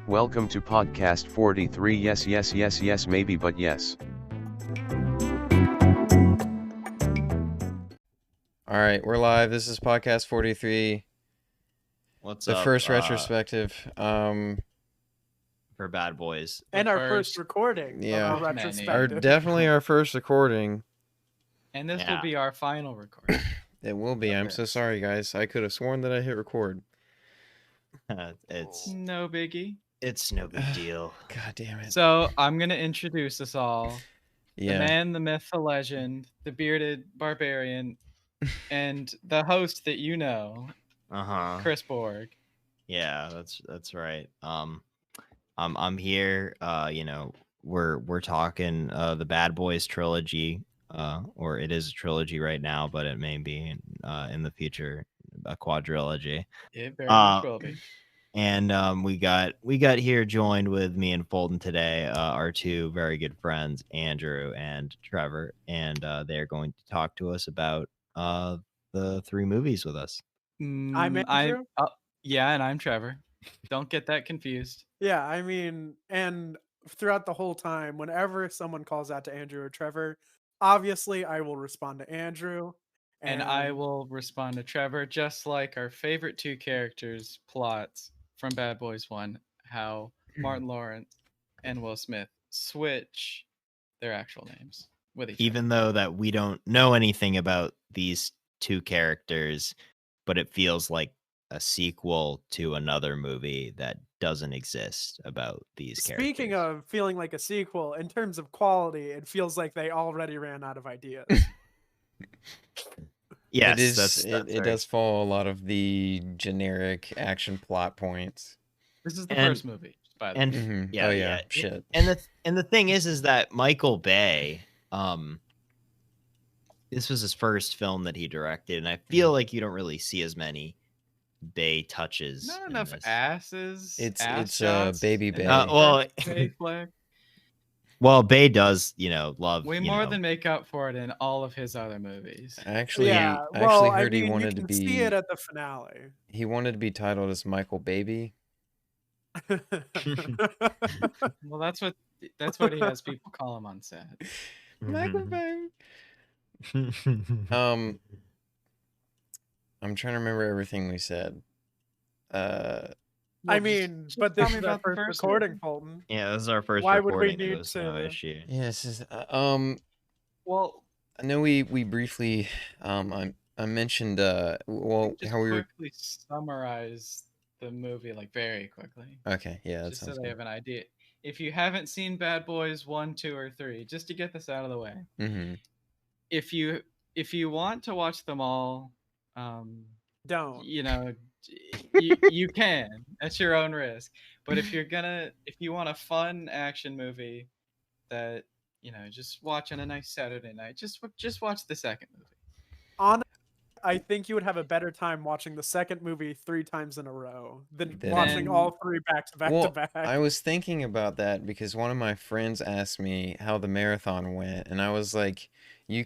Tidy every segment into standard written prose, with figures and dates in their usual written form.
Welcome to podcast 43. Yes, yes, yes, yes, maybe, but yes. All right, we're live. This is podcast 43. What's the up? first retrospective. For Bad Boys. And our first recording Yeah. of our retrospective. Our definitely our first recording. And this will be our final recording. It will be. I'm so sorry, guys. I could have sworn that I hit record. It's no biggie. It's no big deal. God damn it. So I'm gonna introduce us all. Yeah. The man, the myth, the legend, the bearded barbarian, and the host that you know, Chris Borg. Yeah, that's right. I'm here. We're talking the Bad Boys trilogy. Or it is a trilogy right now, but it may be in the future a quadrilogy. It very much will be. And we got here joined with me and Fulton today, our two very good friends, Andrew and Trevor, and they're going to talk to us about the three movies with us. I'm Andrew. Yeah, and I'm Trevor. Don't get that confused. Yeah, I mean, and throughout the whole time, whenever someone calls out to Andrew or Trevor, obviously I will respond to Andrew. And I will respond to Trevor, just like our favorite two characters' plots from Bad Boys 1, how Martin Lawrence and Will Smith switch their actual names with each other. Even though that we don't know anything about these two characters, but it feels like a sequel to another movie that doesn't exist about these characters. Speaking of feeling like a sequel, in terms of quality, it feels like they already ran out of ideas. Yes, it does follow a lot of the generic action plot points. This is the first movie, by the way. Mm-hmm. Yeah, shit. And the thing is that Michael Bay, this was his first film that he directed, and I feel like you don't really see as many Bay touches. Not enough asses. It's Baby Bay. Well, Bay does, love way more than make up for it in all of his other movies. Actually, yeah, I actually heard he you wanted can to be. See it at the finale. He wanted to be titled as Michael Baby. Well, that's what he has people call him on set. Michael Baby. I'm trying to remember everything we said. I mean, but this is our first recording, one. Fulton. Yeah, this is our first Why recording. would we need No issue. Yes. Well, I know we briefly I mentioned how we were quickly summarize the movie very quickly. Okay, yeah, that just so sounds they good. have an idea. If you haven't seen Bad Boys 1, 2, or 3, just to get this out of the way. Mm-hmm. If you want to watch them all, don't. You can at your own risk. But if you want a fun action movie that just watch on a nice Saturday night, just watch the second movie. I think you would have a better time watching the second movie 3 times in a row than watching all 3 back to back to back. I was thinking about that because one of my friends asked me how the marathon went, and I was like, I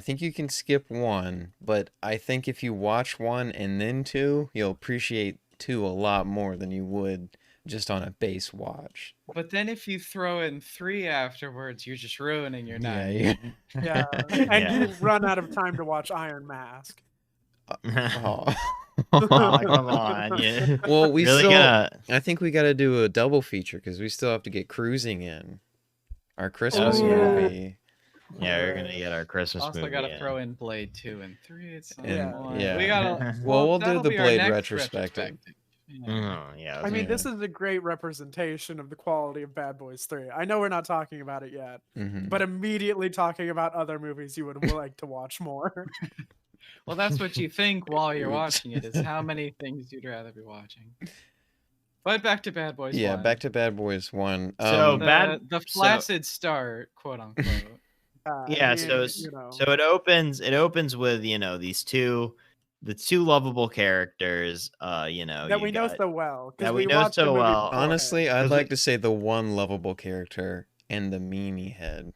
think you can skip 1, but I think if you watch 1 and then 2, you'll appreciate 2 a lot more than you would just on a base watch. But then if you throw in 3 afterwards, you're just ruining your night. Yeah. And you run out of time to watch Iron Mask. Oh, come on. Yeah. Well, we really I think we got to do a double feature because we still have to get Cruising in. Our Christmas movie. Yeah, we're going to get our Christmas movie. Also got to throw in Blade 2 and 3 at some point. Yeah. We gotta, we'll do the Blade retrospective. Yeah. I mean, this is a great representation of the quality of Bad Boys 3. I know we're not talking about it yet, but immediately talking about other movies you would like to watch more. Well, that's what you think while you're watching it, is how many things you'd rather be watching. But back to Bad Boys 1. Yeah, back to Bad Boys 1. The flaccid start, quote unquote. So it opens with these the two lovable characters, that we know so well. That we know so well. Honestly, I'd like to say the one lovable character and the meanie head.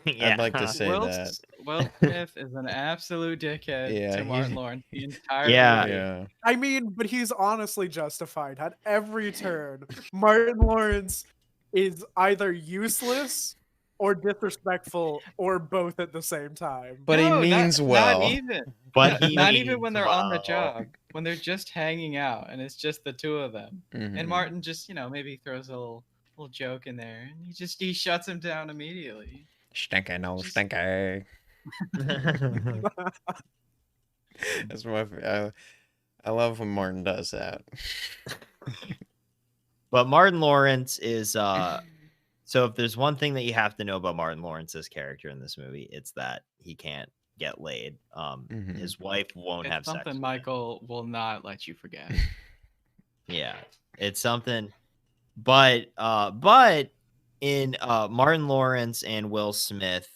Yeah. I'd like to say that. Will Smith is an absolute dickhead Yeah, to Martin he's- Lawrence the entire Yeah. movie. Yeah. I mean, but he's honestly justified. At every turn, Martin Lawrence is either useless or disrespectful or both at the same time. But he No, means not well. even. But he Not even when means they're on the well. job, when they're just hanging out and it's just the two of them. Mhm. And Martin just, maybe throws a little joke in there, and he shuts him down immediately. Stinky no Just- stinky. That's I love when Martin does that. But Martin Lawrence is so if there's one thing that you have to know about Martin Lawrence's character in this movie, it's that he can't get laid. Mhm. His wife won't It's have sex. something with him. Michael will not let you forget. Yeah, it's something. But in Martin Lawrence and Will Smith,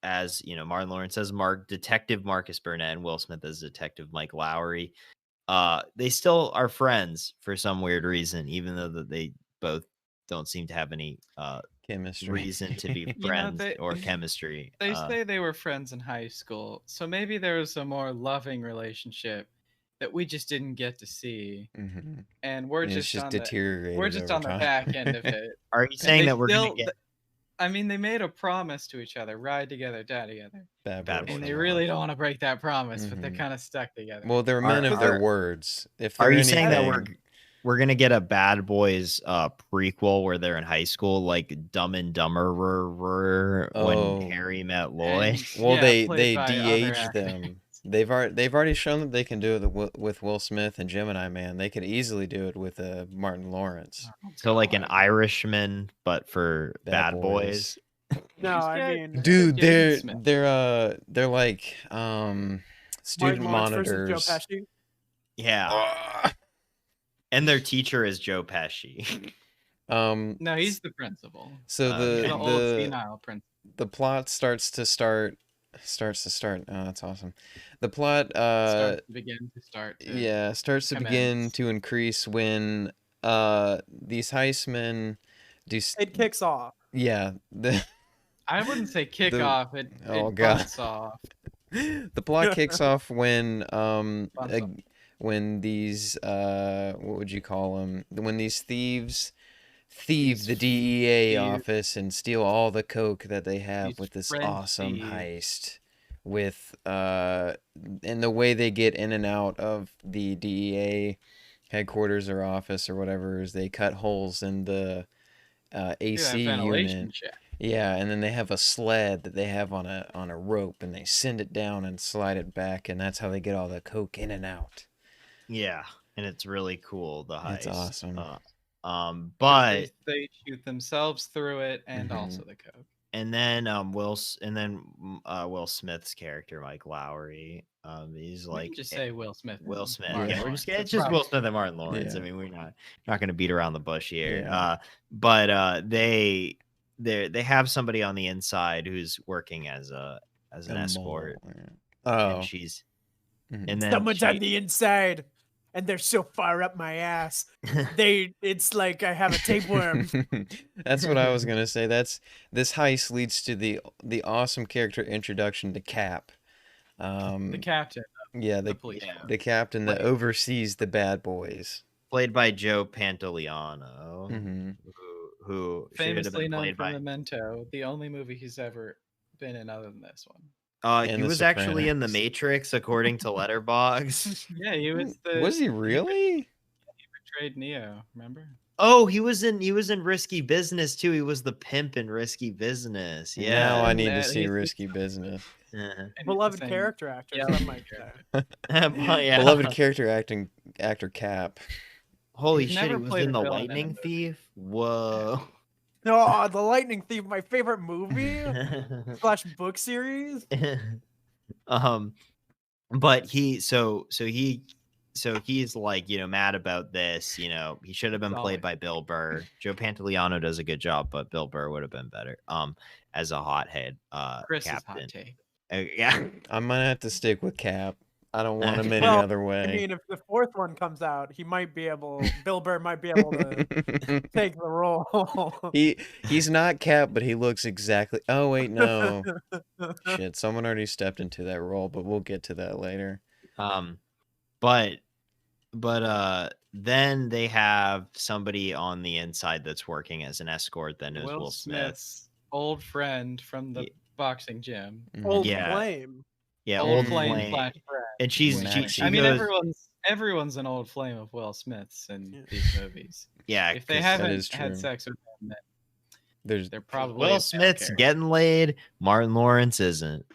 as Martin Lawrence as Detective Marcus Burnett and Will Smith as Detective Mike Lowry, they still are friends for some weird reason, even though that they both don't seem to have any Chemistry. reason to be You know, friends they- or chemistry. They say they were friends in high school, so maybe there was a more loving relationship that we just didn't get to see, Mhm. and we're And it's just just on deteriorated. we're just over on the time. back end of it. Are you And saying they that we're still- gonna get I mean, they made a promise to each other: ride together, die together. Bad Bad boys. And Boys they love. really don't want to break that promise, but they're Mhm. kind of stuck together. Well, they're men of Are- their are- words. If Are they're you saying that anything- we're gonna get a Bad Boys prequel where they're in high school, like Dumb and Dumber Oh. when Harry met Lloyd? And- Well, yeah, they played by other de-aged actors. them. They've already shown that they can do it with Will Smith and Gemini Man. They could easily do it with Martin Lawrence. So like an God. Irishman, but for Bad Boys. No, Just I get- mean, Dude, Jaden Smith. they're like student Martin Lawrence versus monitors. Joe Pesci. Yeah, Ah! and their teacher is Joe Pesci. No, he's the principal. So Okay. The old senile principal. the plot starts to start. Oh, that's awesome. The plot Starts to begin to start. To yeah, starts to begin commence. to increase when these heistmen do It kicks off. yeah, I wouldn't say kick the- off. It oh, God. butts off. the plot kicks off when Bumps off. when these what would you call them? When these thieves thieve the DEA thieves- office and steal all the coke that they have These with this French awesome thieves. heist. With and the way they get in and out of the DEA headquarters or office or whatever is they cut holes in the Yeah, AC ventilation unit. check. Yeah, and then they have a sled that they have on a rope, and they send it down and slide it back, and that's how they get all the coke in and out. Yeah, and it's really cool. The heist. It's awesome. But They shoot themselves through it, and Mhm. also the coke. and then Will Smith's character Mike Lowry, he's We like can just say Will Smith. Will and Smith. Martin Yeah, we're Lawrence. just it's That's just right. Will Smith and Martin Lawrence. Yeah. I mean, we're not going to beat around the bush here. Yeah. But they have somebody on the inside who's working as an A escort, mole, yeah. Oh, and she's Mhm. and then Someone's on she- the inside, and they're so far up my ass. It's like I have a tapeworm. That's what I was gonna say. This heist leads to the awesome character introduction to Cap. The captain. Yeah, The the police. yeah. the captain that oversees the bad boys. played by Joe Pantoliano, Hmm who should have Famously been known played for by. Memento, the only movie he's ever been in other than this one. He And The was actually in The Sopranos. Matrix, according to Letterboxd. Yeah, he was the Was he really? portrayed Neo. Remember? Oh, he was in Risky Business too. He was the pimp in Risky Business. Now Yeah. I And need to that- see he's- Risky Business. Uh-huh. And he's the Beloved same- character actor. Yeah, some might say. But yeah. Beloved character actor Cap. Holy He's shit, he never was played in a The villain in a Lightning movie. Thief. Whoa. No, The Lightning Thief, my favorite movie / book series. But he's like, mad about this. He should have been played by Bill Burr. Joe Pantoliano does a good job, but Bill Burr would have been better. As a hothead Chris's captain. hot take. Yeah. I'm gonna have to stick with Cap. I don't want him any Well, other way. I mean, if the fourth one comes out, he might be able. Bill Burr might be able to take the role. He's not Cap, but he looks exactly. Oh wait, no. Shit, someone already stepped into that role, but we'll get to that later. But then they have somebody on the inside that's working as an escort that knows Will Smith. Smith's old friend from the boxing gym. Old Yeah. Flame. Yeah, Old Flame slash friend. And she I mean, goes, everyone's an old flame of Will Smith's in these movies. yeah, If they 'cause haven't is had true. sex with him, then they're probably a Will male Smith's character. getting laid, Martin Lawrence isn't.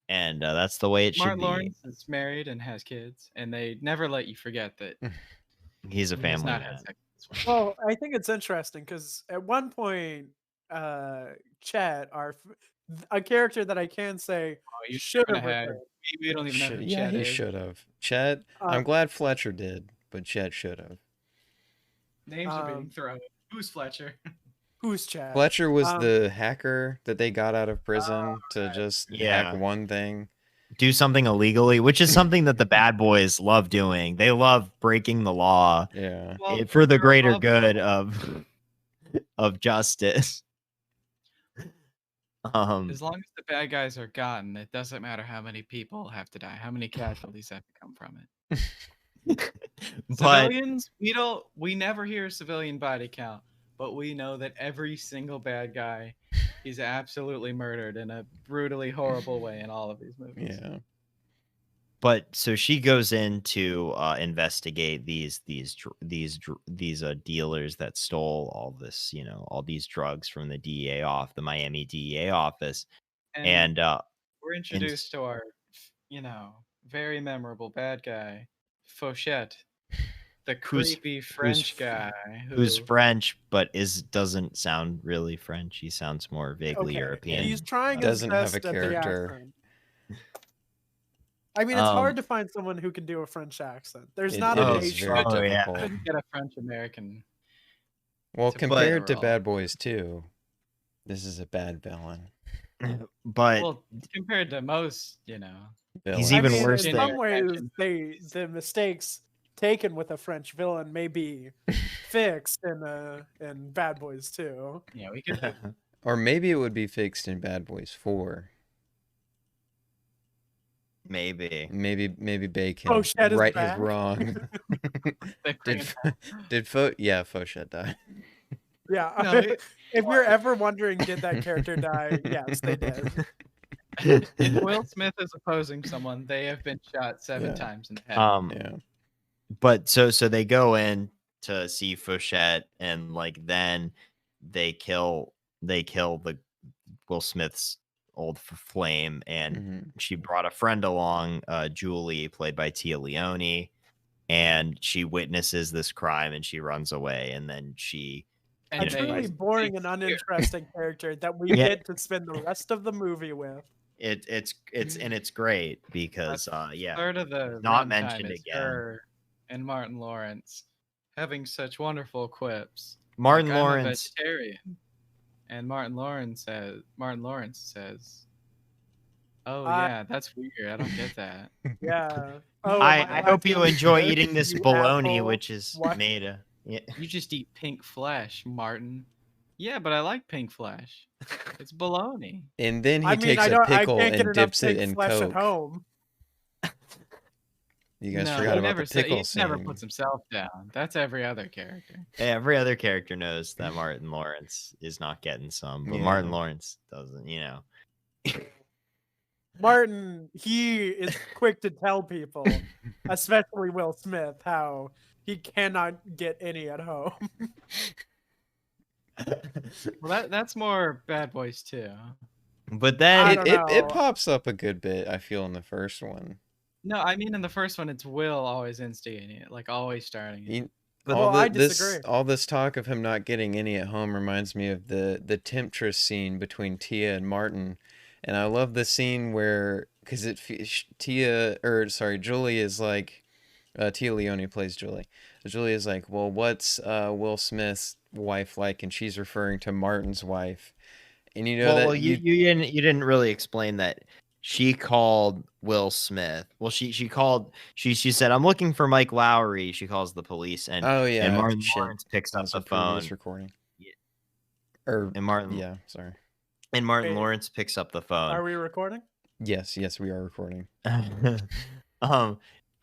And that's the way it Martin should be. Lawrence is married and has kids, and they never let you forget that He's a he has family not man. had sex with this Well, I think it's interesting because at one point, Chet, a character that I can say you should should've have had- returned. We don't even know who Yeah, Chet he is. should have. Chet. I'm glad Fletcher did, but Chet should have. Names are being thrown. Who's Fletcher? Who's Chet? Fletcher was the hacker that they got out of prison to just Yeah. hack one thing. Do something illegally, which is something that the bad boys love doing. They love breaking the law Yeah. Well, for the they're greater above good the of justice. As long as the bad guys are gotten, it doesn't matter how many people have to die, how many casualties have to come from it. but Civilians, we never hear a civilian body count, but we know that every single bad guy is absolutely murdered in a brutally horrible way in all of these movies. Yeah. But so she goes in to investigate these dealers that stole all this, all these drugs from the the Miami DEA office, and we're introduced to our, very memorable bad guy, Fauchette, the creepy French guy who's French but doesn't sound really French. He sounds more vaguely European. He's trying his Doesn't have best a at the character. accent. I mean, it's hard to find someone who can do a French accent. There's not a It is nation. very Oh, yeah. difficult. couldn't get a French American. Well, to compared play to the Bad Boys 2, this is a bad villain. But Well, compared to most, He's Villain. even I mean, worse in than- some ways, the mistakes taken with a French villain may be fixed in Bad Boys 2. Yeah, we could. Or maybe it would be fixed in Bad Boys 4. maybe. Maybe Bay can Fauchette is right his back. wrong. Fauchette died. Yeah. No, If you're ever wondering, did that character die? Yes, they did. If Will Smith is opposing someone, they have been shot 7 Yeah. times in the head. Yeah. But so they go in to see Fauchette, and then they kill the Will Smith's old flame, and Mhm. she brought a friend along, Julie, played by Tia Leone, and she witnesses this crime and she runs away, and then she A And truly they- boring and uninteresting character that we Yeah. get to spend the rest of the movie with. it's great because Third of the not runtime mentioned is again. her and Martin Lawrence having such wonderful quips. Martin Like, I'm a Lawrence. vegetarian, and Martin Lawrence says, "Oh I- yeah, that's weird. I don't get that." Yeah. Oh, I hope you enjoy eating this you bologna, asshole. which is What? made of. Yeah. You just eat pink flesh, Martin. Yeah, but I like pink flesh. It's bologna. And then he I mean, takes I a don't. I pickle can't get and enough dips it pig in flesh Coke. at home. You guys No, forgot he about never the said- pickle he scene. never puts himself down. That's every other character. Every other character knows that Martin Lawrence is not getting some, but Martin Yeah. Lawrence doesn't. Martin, he is quick to tell people, especially Will Smith, how he cannot get any at home. Well, that's more Bad Boys too. But I then don't It know. pops up a good bit, I feel, in the first one. No, I mean in the first one, it's Will always instigating it, like always starting it. He- Well, I disagree. all this talk of him not getting any at home reminds me of the temptress scene between Tia and Martin, and I love the scene where Julie is like, Tia Leone plays Julie. Julie is like, well, what's Will Smith's wife like? And she's referring to Martin's wife, and you know well, that you didn't really explain that she called Will Smith. Well, she said, "I'm looking for Mike Lowry." She calls the police, and Oh yeah, Martin shit. Lawrence picks That up was the a previous phone. recording. Yeah. Or And Martin yeah, sorry. Martin Wait. Lawrence picks up the phone. Are we recording? Yes, we are recording. And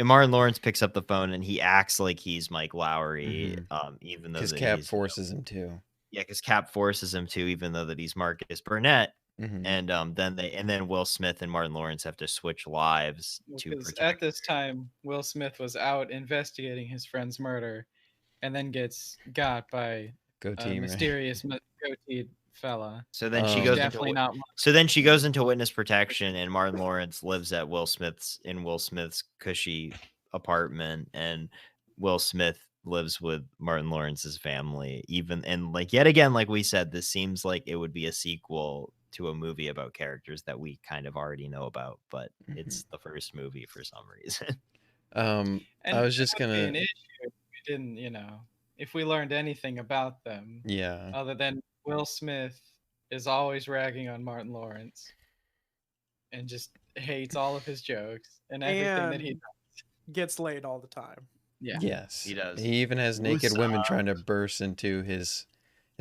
Martin Lawrence picks up the phone and he acts like he's Mike Lowry, even though Because that Cap he's forces him to. yeah, because Cap forces him to, even though that he's Marcus Burnett. Mhm. And then Will Smith and Martin Lawrence have to switch lives to Because protect. at this time, Will Smith was out investigating his friend's murder, and then gets got by a Goatee, right? mysterious goateed fella. So then she Um, goes Definitely into not. so then she goes into witness protection, and Martin Lawrence lives at Will Smith's cushy apartment, and Will Smith lives with Martin Lawrence's family. And like yet again, like we said, this seems like it would be a sequel to a movie about characters that we kind of already know about, but it's the first movie for some reason. And I was just that would be gonna. an issue if we didn't, if we learned anything about them, Yeah. other than Will Smith is always ragging on Martin Lawrence and just hates all of his jokes and everything that he And does. gets laid all the time. Yeah. Yes, He does. He even has naked women Woosah. trying to burst into his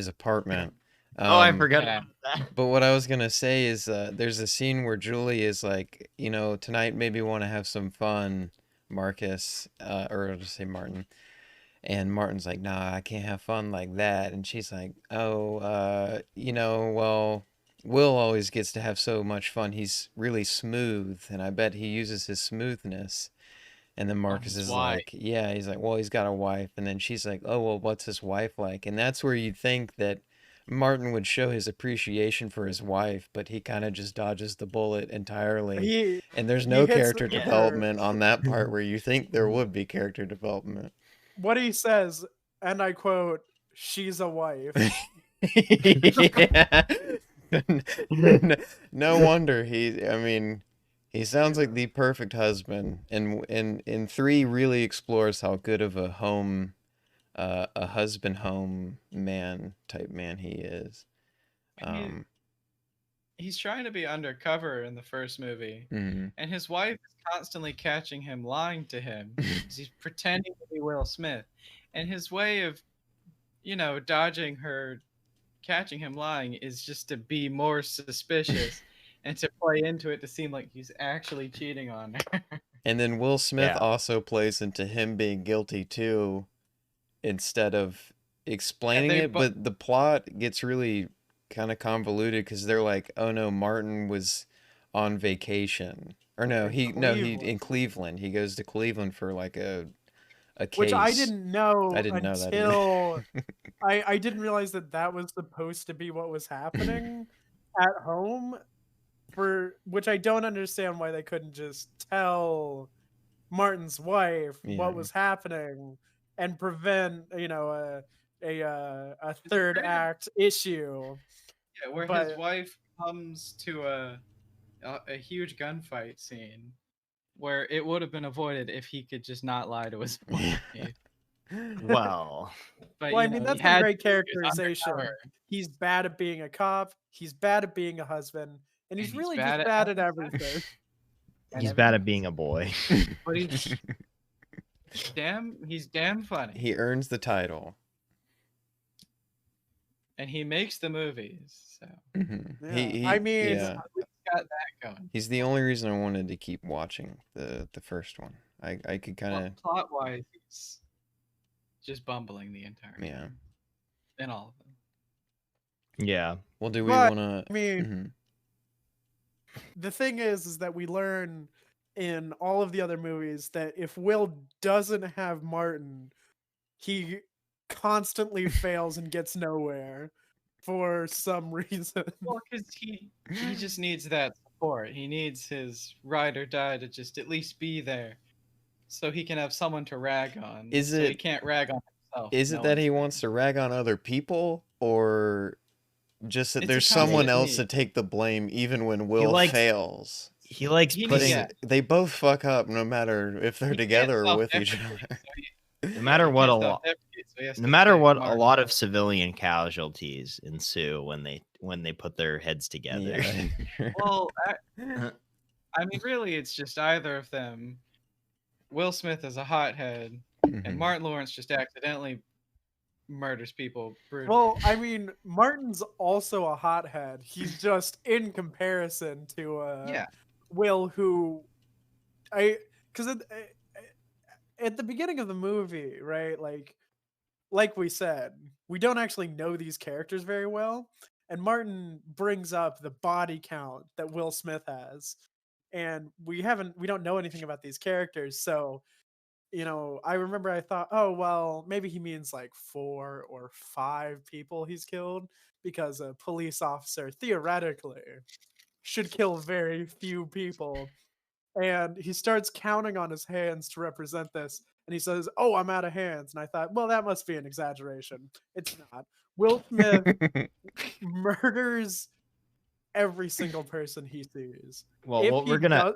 apartment. Oh, I forgot yeah. about that. But what I was gonna say is, there's a scene where Julie is like, tonight maybe want to have some fun, Marcus, or I'll just say Martin. And Martin's like, nah, I can't have fun like that. And she's like, oh, well, Will always gets to have so much fun. He's really smooth, and I bet he uses his smoothness. And then Marcus his is wife. like, yeah, he's like, well, he's got a wife. And then she's like, oh, well, what's his wife like? And that's where you'd think that Martin would show his appreciation for his wife, but he kind of just dodges the bullet entirely. And there's no hits character the development on that part where you think there would be character development. What he says, and I quote, "She's a wife." Yeah. No wonder he sounds like the perfect husband, and in 3 really explores how good of a husband home man type man he is. He's trying to be undercover in the first movie, and his wife is constantly catching him lying to him. He's pretending to be Will Smith, and his way of, dodging her, catching him lying is just to be more suspicious and to play into it to seem like he's actually cheating on her. And then Will Smith Yeah. also plays into him being guilty too, instead of explaining they it. But the plot gets really kind of convoluted because they're like, oh no, Martin was on vacation, or no, he in Cleveland. He goes to Cleveland for like a case. Which I didn't know I didn't know that either. until I didn't realize that was supposed to be what was happening at home. For which I don't understand why they couldn't just tell Martin's wife what was happening and prevent, a third act issue. Yeah, where his wife comes to a huge gunfight scene where it would have been avoided if he could just not lie to his wife. Well, But, I mean, that's he had a great to because characterization. undercover. He's bad at being a cop. He's bad at being a husband. And he's really just bad bad at at everything. he's bad at being a boy. But he's damn funny. He earns the title. And he makes the movies. So He I mean, yeah. got that going. He's the only reason I wanted to keep watching the first one. I could kind of plot wise, he's just bumbling the entire time. Yeah. In all of them. Yeah. Well, do we But, want to? I mean, the thing is that we learn in all of the other movies that if Will doesn't have Martin, he constantly fails and gets nowhere for some reason. Well, because he just needs that support. He needs his ride or die to just at least be there, so he can have someone to rag on. So he can't rag on himself. Is it that he wants to rag on other people, or just that there's someone else to take the blame even when Will fails? He likes putting. They both fuck up no matter if they're together or with each other. No matter what a lot of civilian casualties ensue when they put their heads together. Yeah. Well, I mean, really, it's just either of them. Will Smith is a hothead, and Mhm. Martin Lawrence just accidentally murders people brutally. Well, I mean, Martin's also a hothead. He's just in comparison to Yeah. Will, who because at the beginning of the movie, right? Like we said, we don't actually know these characters very well, and Martin brings up the body count that Will Smith has, and we don't know anything about these characters, so I remember I thought, oh, well, maybe he means like 4 or 5 people he's killed because a police officer theoretically should kill very few people. And he starts counting on his hands to represent this. And he says, oh, I'm out of hands. And I thought, well, that must be an exaggeration. It's not. Will Smith murders every single person he sees. Well, If what he we're gonna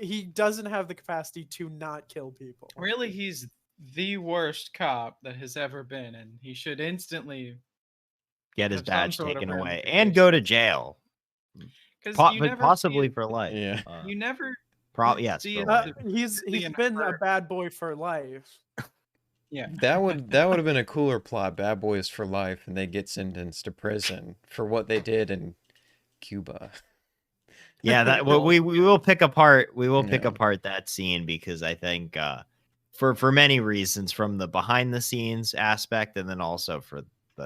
he doesn't have the capacity to not kill people. Really, he's the worst cop that has ever been, and he should instantly get his have some badge sort of taken away and go to ramifications. jail, Because but you never possibly see for life. Yeah. you never Yes, see for it life. He's being been a hurt. bad boy for life. Yeah. That would have been a cooler plot. Bad boys for life, and they get sentenced to prison for what they did in Cuba. Yeah, that we will pick apart. We will pick Yeah. apart that scene because I think for many reasons, from the behind the scenes aspect, and then also for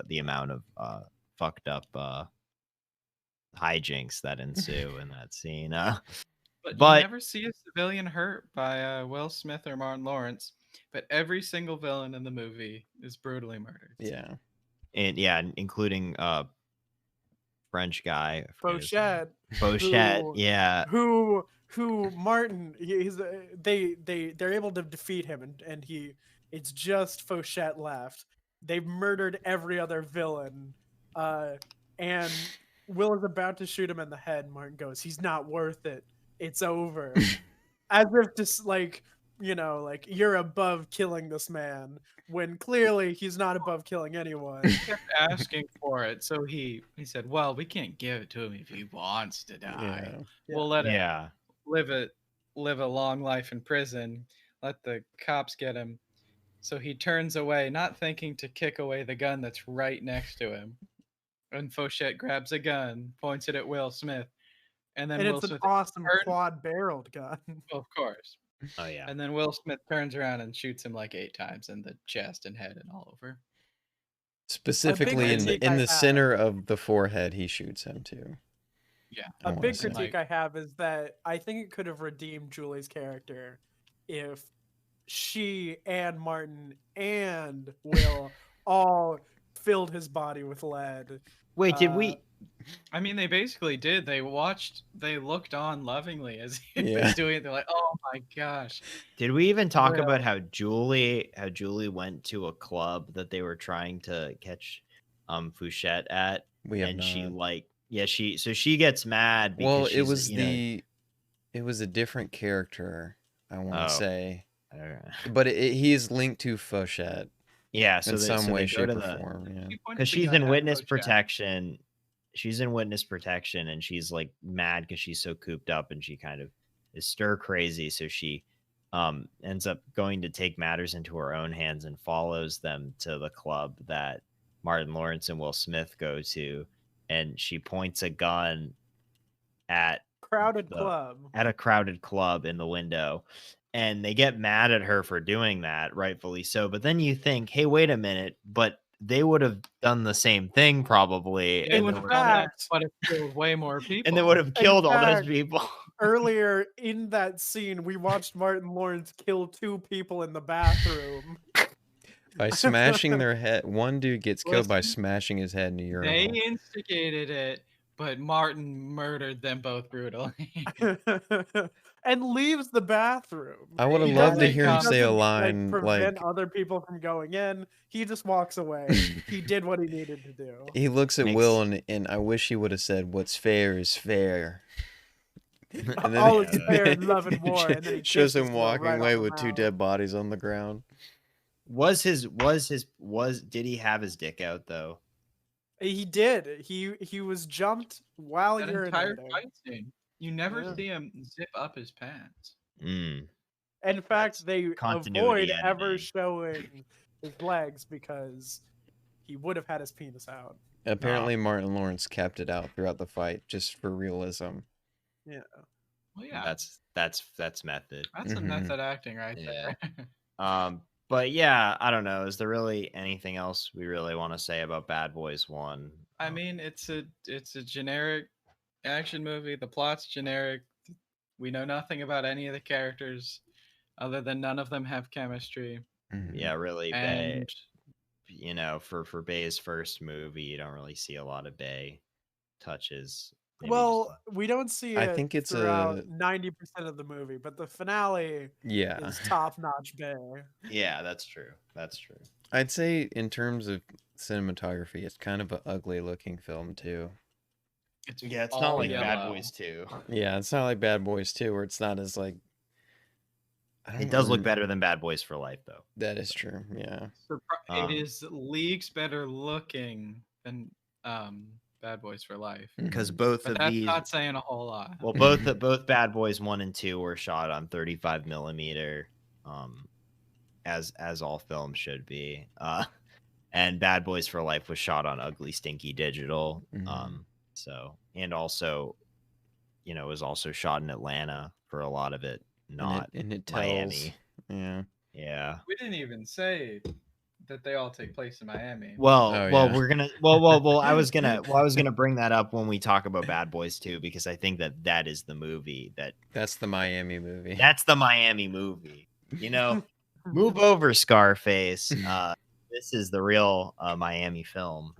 the amount of fucked up hijinks that ensue in that scene. But But- you never see a civilian hurt by Will Smith or Martin Lawrence. But every single villain in the movie is brutally murdered. Yeah. and yeah, including French guy, I forget his name. Fauchette, Fauchette, who- yeah. who Martin he's they're able to defeat him, and it's just Fauchette left. They've murdered every other villain, and Will is about to shoot him in the head. Martin goes, "He's not worth it. It's over." As if just like you're above killing this man, when clearly he's not above killing anyone. He kept asking for it, so he said, "Well, we can't give it to him if he wants to die. Yeah. We'll let him Yeah. live a long life in prison. Let the cops get him." So he turns away, not thinking to kick away the gun that's right next to him. And Fauchette grabs a gun, points it at Will Smith, and then And Will it's an Smith awesome turns- quad-barreled gun. Well, of course. Oh yeah. And then Will Smith turns around and shoots him like 8 times in the chest and head and all over. Specifically in critique the I have- center of the forehead, he shoots him too. Yeah. I A wanna big say. critique I have is that I think it could have redeemed Julie's character if she and Martin and Will all filled his body with lead. Wait, did we? I mean, they basically did. They looked on lovingly as he Yeah. was doing it. They're like, "Oh my gosh!" Did we even talk Well- about how Julie went to a club that they were trying to catch Fouchette at, We have and not. she gets mad because Well, it she's, was you know, it was a different character, I want Oh. to say, uh, but he is linked to Fauchette yeah, so in they, some so way, they go shape, to or the form. Yeah. He pointed because the she's gun in at witness Fauchette. protection. She's in witness protection, and she's like mad because she's so cooped up, and she kind of is stir crazy. So she ends up going to take matters into her own hands and follows them to the club that Martin Lawrence and Will Smith go to, and she points a gun at Crowded the- club. at a crowded club in the window, and they get mad at her for doing that, rightfully so. But then you think, hey, wait a minute, but they would have done the same thing probably, They and would then have would- done that, fact- but it killed way more people. and they would have killed all those fact, people. Earlier in that scene, we watched Martin Lawrence kill 2 people in the bathroom. By smashing their head, one dude gets killed by Listen, smashing his head in a They urinal. instigated it, but Martin murdered them both brutally. And leaves the bathroom. I would have He loved to doesn't hear him come- say a doesn't, line prevent like, other people from going in. He just walks away. He did what he needed to do. he looks at Makes- Will and I wish he would have said, "What's fair is fair." And All he- is fair in love and war. And then he shows kisses him Will walking right on away the with 2 mouth. dead bodies on the ground. Did he have his dick out though? He did. He was jumped while That entire urinating. fight scene. You never Yeah. see him zip up his pants. Mm. In That's fact, they continuity avoid ever editing. showing his legs because he would have had his penis out. Apparently, Martin Lawrence kept it out throughout the fight just for realism. Yeah. Well, yeah, That's method. that's some Mhm. method acting right Yeah. there. But yeah, I don't know. Is there really anything else we really want to say about Bad Boys 1? I mean, it's a generic action movie. The plot's generic. We know nothing about any of the characters, other than none of them have chemistry. Mhm. Yeah, really, Bay. And You know, for Bay's first movie, you don't really see a lot of Bay touches. Maybe Well, we don't see I it think it's throughout a 90% of the movie, but the finale yeah. is top-notch Bay. yeah, that's true. That's true. I'd say in terms of cinematography, it's kind of an ugly looking film too. it's Yeah, it's all not like yellow. Bad Boys 2. Yeah, it's not like Bad Boys 2 where it's not as like It does look better than Bad Boys for Life, though. That is true. Yeah. It is leagues better looking than Bad Boys for Life. Because Mhm. both But of that's these, not saying a whole lot. well, both Bad Boys 1 and 2 were shot on 35 millimeter, as all films should be. And Bad Boys for Life was shot on ugly, stinky digital. Mhm. So, and also, you know, it was also shot in Atlanta for a lot of it, not and it tells. Miami. Yeah. Yeah. We didn't even say that they all take place in Miami. Well, Oh, well, yeah. we're gonna. Well. I was gonna bring that up when we talk about Bad Boys 2 because I think that is the movie That's the Miami movie. that's the Miami movie. You know, move over, Scarface. This is the real Miami film.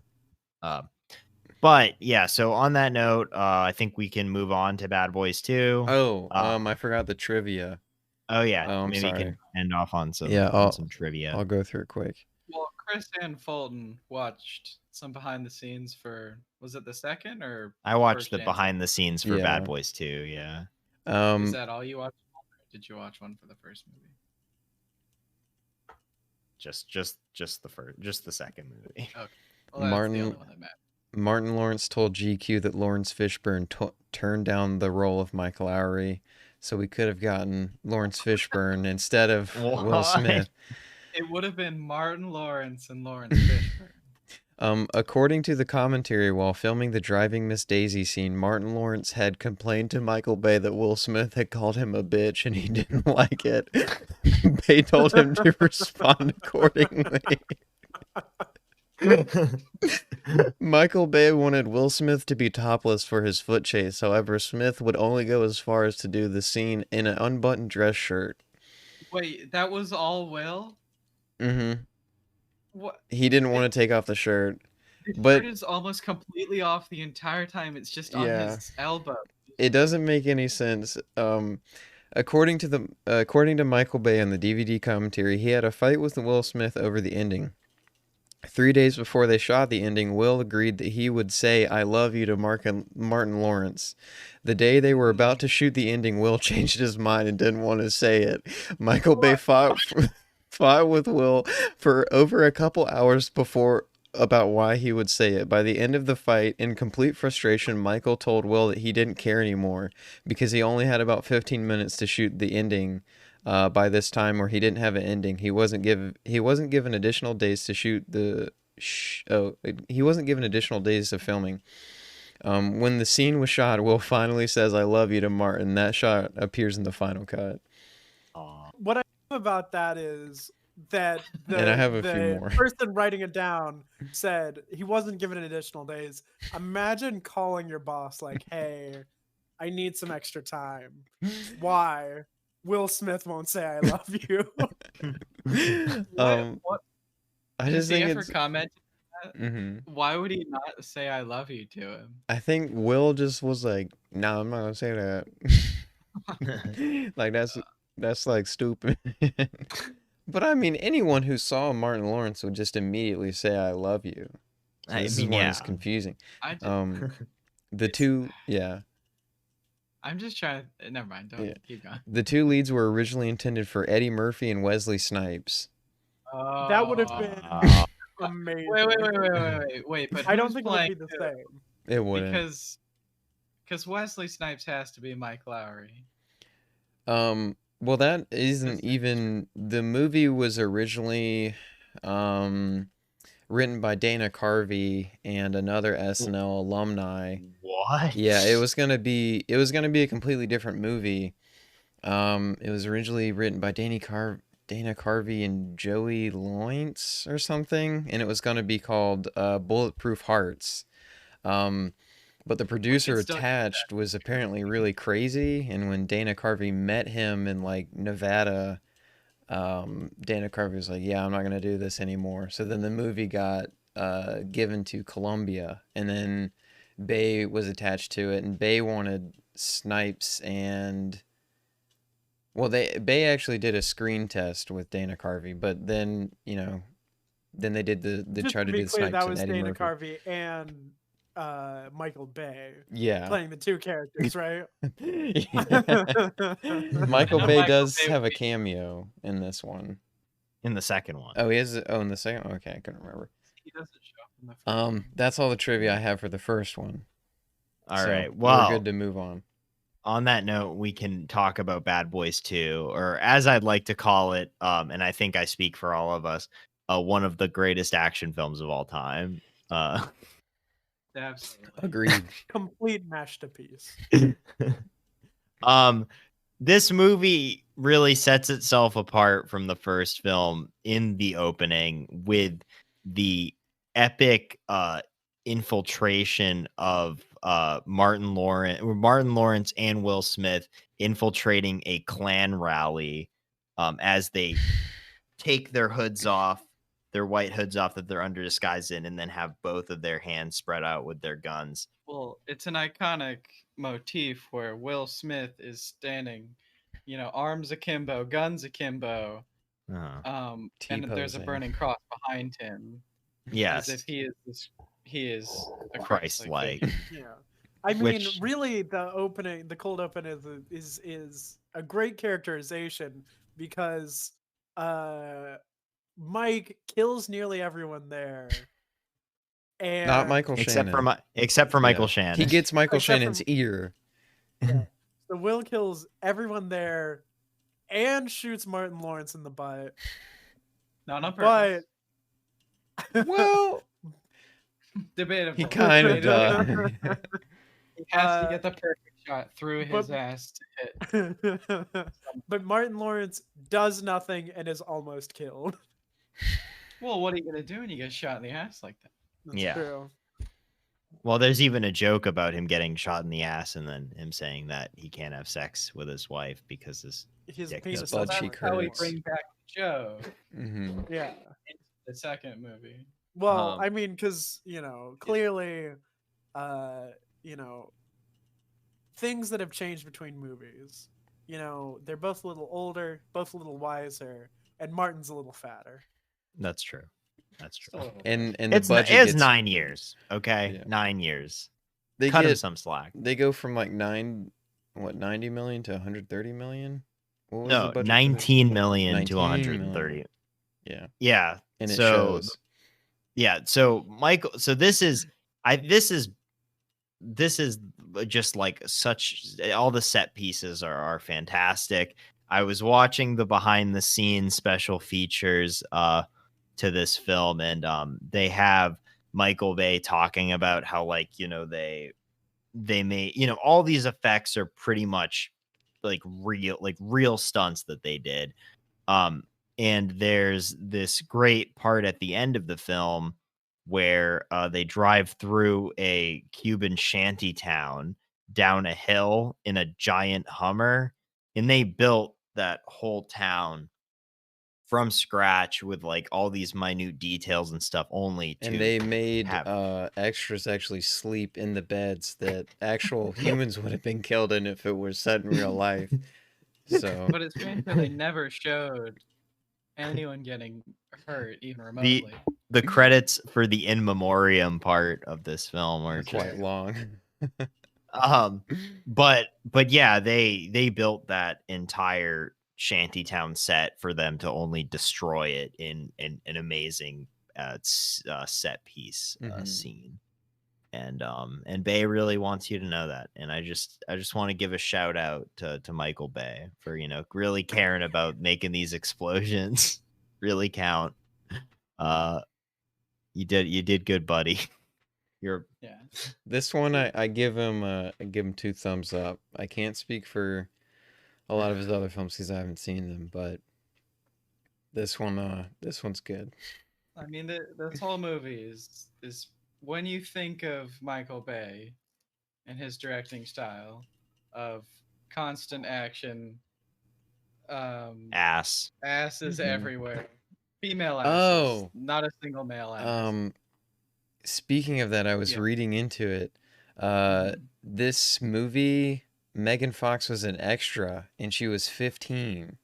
But yeah, so on that note, I think we can move on to Bad Boys 2. Oh, I forgot the trivia. Oh yeah, I'm maybe we sorry. can end off on some some trivia. I'll go through it quick. Well, Chris and Fulton watched some behind the scenes for, was it the second or? I watched first the and behind the scenes for Yeah. Bad Boys 2. Yeah. Is that all you watched? Or did you watch one for the first movie? Just the second movie. Okay. Well, that's the only one that mattered. Martin Lawrence told GQ that Lawrence Fishburne turned down the role of Mike Lowry, so we could have gotten Lawrence Fishburne instead of Will Smith. It would have been Martin Lawrence and Lawrence Fishburne. According to the commentary while filming the Driving Miss Daisy scene, Martin Lawrence had complained to Michael Bay that Will Smith had called him a bitch and he didn't like it. Bay told him to respond accordingly. Michael Bay wanted Will Smith to be topless for his foot chase. However, Smith would only go as far as to do the scene in an unbuttoned dress shirt. Wait, that was all Will? Mm-hmm. What? He didn't want to take off the shirt. The But shirt is almost completely off the entire time. It's just on his elbow. It doesn't make any sense. According to Michael Bay on the DVD commentary, he had a fight with Will Smith over the ending. 3 days before they shot the ending, Will agreed that he would say "I love you" to Martin Lawrence. The day they were about to shoot the ending, Will changed his mind and didn't want to say it. Michael Bay fought with Will for over a couple hours before about why he would say it. By the end of the fight, in complete frustration, Michael told Will that he didn't care anymore because he only had about 15 minutes to shoot the ending. By this time, where he didn't have an ending, he wasn't given additional days to shoot the. He wasn't given additional days of filming. When the scene was shot, Will finally says "I love you" to Martin. That shot appears in the final cut. What I love about that is that And I have a few more. person writing it down said he wasn't given additional days. Imagine calling your boss like, "Hey, I need some extra time." Why? Will Smith won't say "I love you." What? I just Did he think ever it's. comment? Mm-hmm. Why would he not say "I love you" to him? I think Will just was like, "No, I'm not gonna say that." Like that's like stupid. But I mean, anyone who saw Martin Lawrence would just immediately say "I love you." So this is why it's confusing. The two, yeah. I'm just trying to. Never mind. Don't keep going. The two leads were originally intended for Eddie Murphy and Wesley Snipes. That would have been amazing. Wait. But I don't think it would be the same. It wouldn't. Because Because Wesley Snipes has to be Mike Lowry. Well, that isn't That's even the movie was originally written by Dana Carvey and another SNL alumni. What? Yeah, it was gonna be a completely different movie. It was originally written by Dana Carvey and Joey Lawrence or something, and it was gonna be called Bulletproof Hearts. But the producer still- attached was apparently really crazy, and when Dana Carvey met him in like Nevada, Dana Carvey was like, "Yeah, I'm not gonna do this anymore." So then the movie got given to Columbia, and then Bay was attached to it, and Bay wanted Snipes and Bay actually did a screen test with Dana Carvey, but then then they did the Just try to to be do the clear, Snipes that and was Eddie Dana Murphy. Carvey and Michael Bay Yeah. playing the two characters, right? Michael know Bay Michael does Bay have would a be- cameo in this one. In the second one. Oh, he is. Oh, in the second. Okay, I couldn't remember. He doesn't show up in the first one. That's all the trivia I have for the first one. All So, right. we're Well, good to move on. on that note, we can talk about Bad Boys 2, or as I'd like to call it, and I think I speak for all of us, one of the greatest action films of all time. Absolutely. Agreed. Complete masterpiece. This movie really sets itself apart from the first film in the opening with the epic infiltration of Martin Lawrence and Will Smith infiltrating a Klan rally as they take their hoods off, their white hoods off that they're under disguise in, and then have both of their hands spread out with their guns. Well, it's an iconic motif where Will Smith is standing, arms akimbo, guns akimbo, Uh-huh. and there's a T-posing. burning cross behind him, Yes. as if he is a Christ-like. figure. Yeah. I mean, Which- really, the cold open is a great characterization because Mike kills nearly everyone there. And Not Michael Except Shannon. for Michael Yeah. Shannon. He gets Michael Except for- Shannon's ear. So Will kills everyone there and shoots Martin Lawrence in the butt. Not on But purpose. Well, Debatable. he kind of Debatable. does. He has to Uh, get the perfect shot through his but- ass to hit. but Martin Lawrence does nothing and is almost killed. Well, what are you gonna do when you get shot in the ass like that? That's Yeah. true. Well, there's even a joke about him getting shot in the ass and then him saying that he can't have sex with his wife because his His Dick penis does butt doesn't cheek work. How we hurts. bring back Joe Hmm. Yeah. in the second movie. Well, Um, I mean, because clearly, things that have changed between movies. They're both a little older, both a little wiser, and Martin's a little fatter. That's true. That's true. Still a little And the It's budget it's gets 9 years. Okay, Yeah. 9 years. they Cut him get some slack. they go from like 90 million to 130 million. What was the No, budget for this? 19 million 19 to 130. million. Yeah, Yeah. and it so shows. yeah, so Michael, so this is just like such, all the set pieces are fantastic. I was watching the behind the scenes special features to this film, and they have Michael Bay talking about how they made, all these effects are pretty much like real stunts that they did. And there's this great part at the end of the film where they drive through a Cuban shanty town down a hill in a giant Hummer, and they built that whole town from scratch with like all these minute details and stuff, only to And they made have- extras actually sleep in the beds that actual humans would have been killed in if it were set in real life. So But it's strange that they never showed anyone getting hurt, even remotely. the credits for the in memoriam part of this film are they're just quite long. but yeah, they built that entire shantytown set for them to only destroy it in an amazing set piece Mhm. scene. and Bay really wants you to know that. And I just want to give a shout out to Michael Bay for, you know, really caring about making these explosions really count. You did good, buddy. You're Yeah. This one I give him 2 thumbs up. I can't speak for a lot of his other films because I haven't seen them, but this one's good. I mean, this whole movie is when you think of Michael Bay and his directing style of constant action, ass. asses Mhm. everywhere, female asses, Oh. not a single male ass. Speaking of that, I was Yeah. reading into it. Mhm. This movie, Megan Fox was an extra, and she was 15.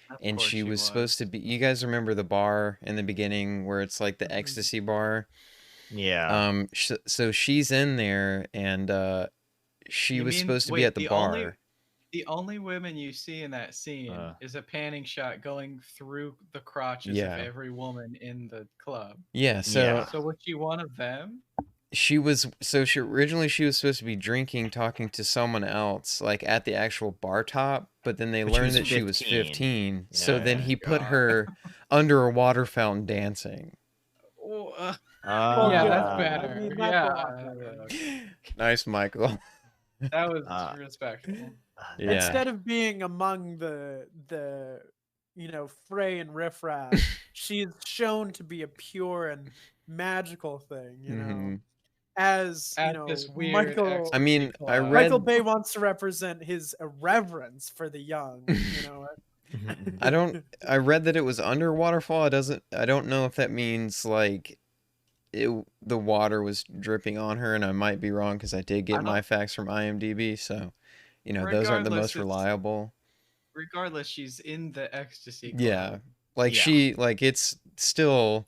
Of And course she was supposed to be. You guys remember the bar in the beginning where it's like the ecstasy bar? Yeah. So she's in there, and she You was mean supposed to be wait? at the bar. The only women you see in that scene is a panning shot going through the crotches of Yeah. every woman in the club. Yeah. So Yeah. So was she one of them? she was. So she originally she was supposed to be drinking, talking to someone else, like at the actual bar top. But then they But she learned was that she was 15. 15. So then Yeah. he put God. her under a water fountain dancing. Oh, Well, yeah, good. that's I better. mean, that's a Yeah, lot better. Nice, Michael. that was Uh, respectful. Yeah. Instead of being among the fray and riffraff, she's shown to be a pure and magical thing. Mhm. As At this weird Michael. I mean, ecstasy I club. read. Michael Bay wants to represent his irreverence for the young. I read that it was under waterfall. I don't know if that means like the water was dripping on her, and I might be wrong because I did get my facts from IMDb, so those aren't the Regardless, most reliable. Regardless, she's in the ecstasy club. Yeah. Like Yeah. it's still,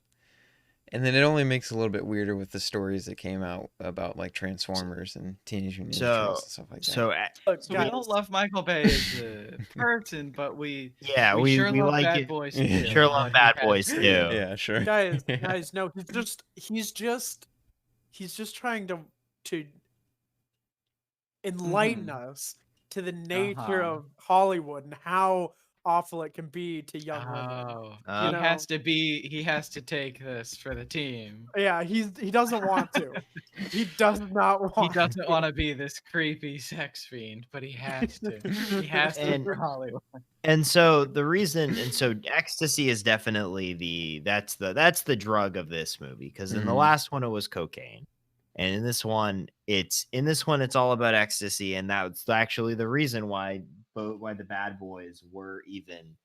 and then it only makes it a little bit weirder with the stories that came out about like Transformers and Teenage Mutant Ninja Turtles and stuff like that. So we Guys, don't love Michael Bay as a person, but we we sure love like Bad it. Boys We too. Sure love and Bad he has- Boys too. Yeah, sure. guys, no, he's just trying to enlighten us to the nature Uh-huh. of Hollywood and how awful it can be to young women. Oh, You he has to take this for the team. Yeah, he doesn't want to. He does not want. He doesn't want to be this creepy sex fiend, but he has to. He has to And- for Hollywood. And so ecstasy is definitely that's the drug of this movie, because in the Mhm. last one it was cocaine, and in this one it's all about ecstasy, and that's actually the reason why the bad boys were even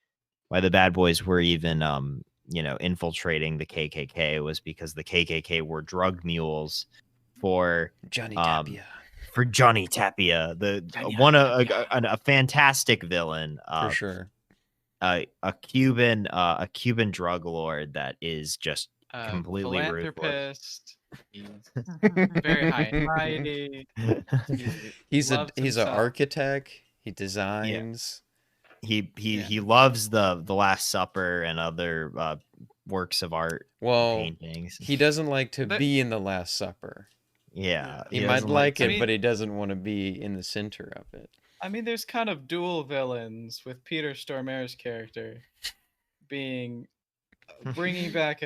infiltrating the KKK, was because the KKK were drug mules for Johnny Tapia. Johnny Tapia, a fantastic villain, For sure. a Cuban drug lord that is just completely ruthless. Philanthropist. He's very high and mighty. He's loves an himself. architect. He designs. He loves the Last Supper and other works of art, Well, paintings. he doesn't like to But- be in the Last Supper. Yeah, He might doesn't like it, I mean- but he doesn't want to be in the center of it. I mean, there's kind of dual villains with Peter Stormare's character being bringing back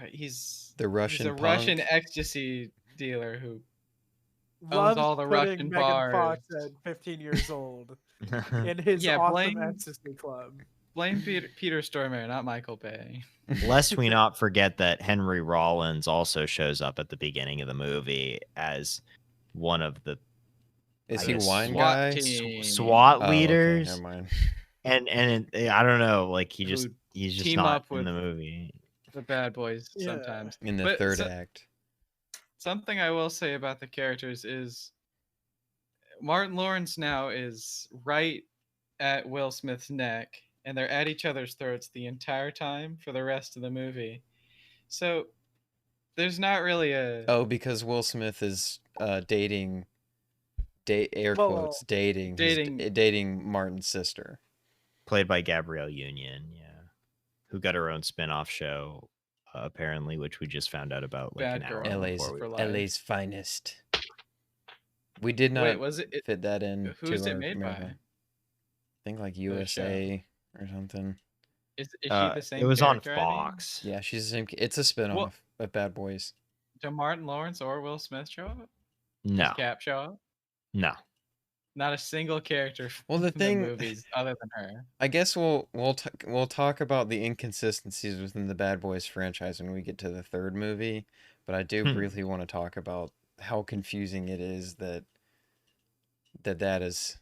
he's The Russian a punk. Russian ecstasy dealer who Loves all the putting Russian Megan Fox bars. at 15 years old in his Yeah, awesome blame- ecstasy club. Blame Peter Stormare, not Michael Bay. Lest we not forget that Henry Rollins also shows up at the beginning of the movie as one of the Is I he a guess wine SWAT guy? team. SWAT Oh, okay, leaders, never mind. and I don't know, like he's just team not up in with- the movie. The bad boys Yeah. sometimes. In the But third act. Something I will say about the characters is Martin Lawrence now is right at Will Smith's neck, and they're at each other's throats the entire time for the rest of the movie. So there's not really a Oh, because Will Smith is dating air Well, quotes dating dating Martin's sister. Played by Gabrielle Union, yeah, who got her own spin-off show apparently, which we just found out about like Bad an hour Girl. LA's before we. for life. LA's finest. We did not Wait, was it? fit that in Who's to it our made marathon. by? I think like show. USA or something. Is she the same? It was on character, Eddie? Yeah, Fox. she's the same. It's a spinoff of Bad Boys. Do Martin Lawrence or Will Smith show up? No, Does Cap show up? no. Not a single character Well, the from thing- the movies other than her. I guess we'll talk about the inconsistencies within the Bad Boys franchise when we get to the third movie, but I do briefly want to talk about how confusing it is that is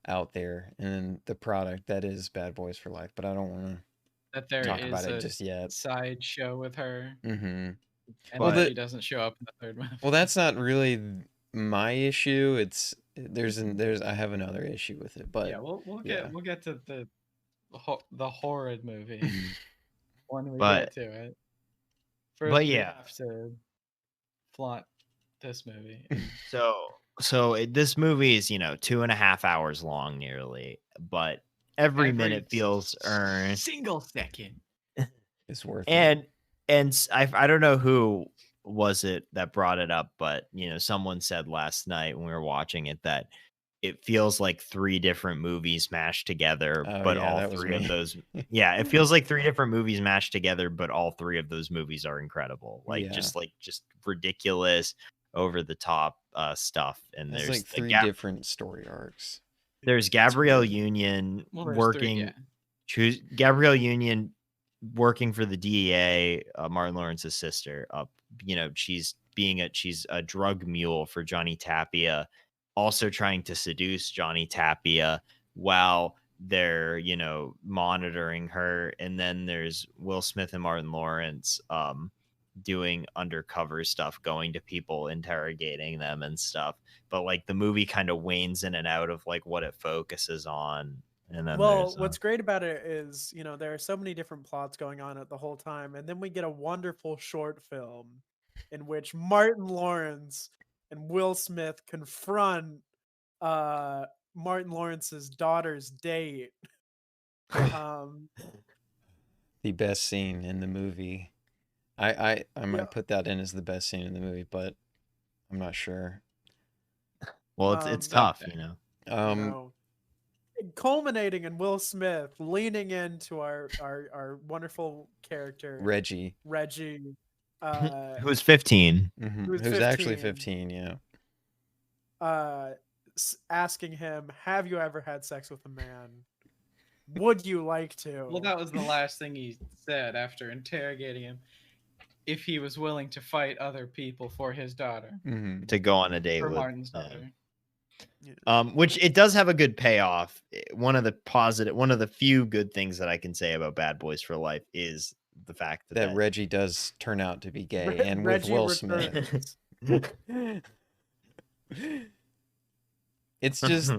out there and the product that is Bad Boys for Life. But I don't want That to there talk is about it a just yet. side show with her, Mm-hmm. and Well, that the- she doesn't show up in the third movie. Well, that's not really my issue. There's I have another issue with it, but yeah, we'll yeah. get to the horrid movie when we But- get to it. First, but we yeah. have to flaunt this movie. This movie is 2.5 hours long nearly, but every minute feels earned. Single second. It's worth it. And I don't know who was it that brought it up, but someone said last night when we were watching it that it feels like 3 different movies mashed together, Oh, but yeah, all that was 3 of me. those it feels like 3 different movies mashed together, but all 3 of those movies are incredible. Like Yeah. just ridiculous, over the top stuff. And There's there's like the 3 different story arcs. there's Gabrielle Union Well, there's working Gabrielle Union working for the DEA, Martin Lawrence's sister. She's she's a drug mule for Johnny Tapia, also trying to seduce Johnny Tapia while they're monitoring her. And then there's Will Smith and Martin Lawrence doing undercover stuff, going to people, interrogating them and stuff. But like the movie kind of wanes in and out of like what it focuses on. And then Well, what's great about it is, there are so many different plots going on at the whole time, and then we get a wonderful short film in which Martin Lawrence and Will Smith confront Martin Lawrence's daughter's date. The best scene in the movie. I might Yeah. put that in as the best scene in the movie, but I'm not sure. well, it's up tough, there. Culminating in Will Smith leaning into our wonderful character Reggie, Reggie, who's 15. Who's who's actually 15. 15, yeah. Asking him, "Have you ever had sex with a man? Would you like to?" Well, that was the last thing he said after interrogating him. If he was willing to fight other people for his daughter, Mm-hmm. To go on a date for with Martin's daughter. which it does have a good payoff. One of the few good things that I can say about Bad Boys for Life is the fact That Reggie does turn out to be gay, Re- and Reggie with Will returns. Smith. It's just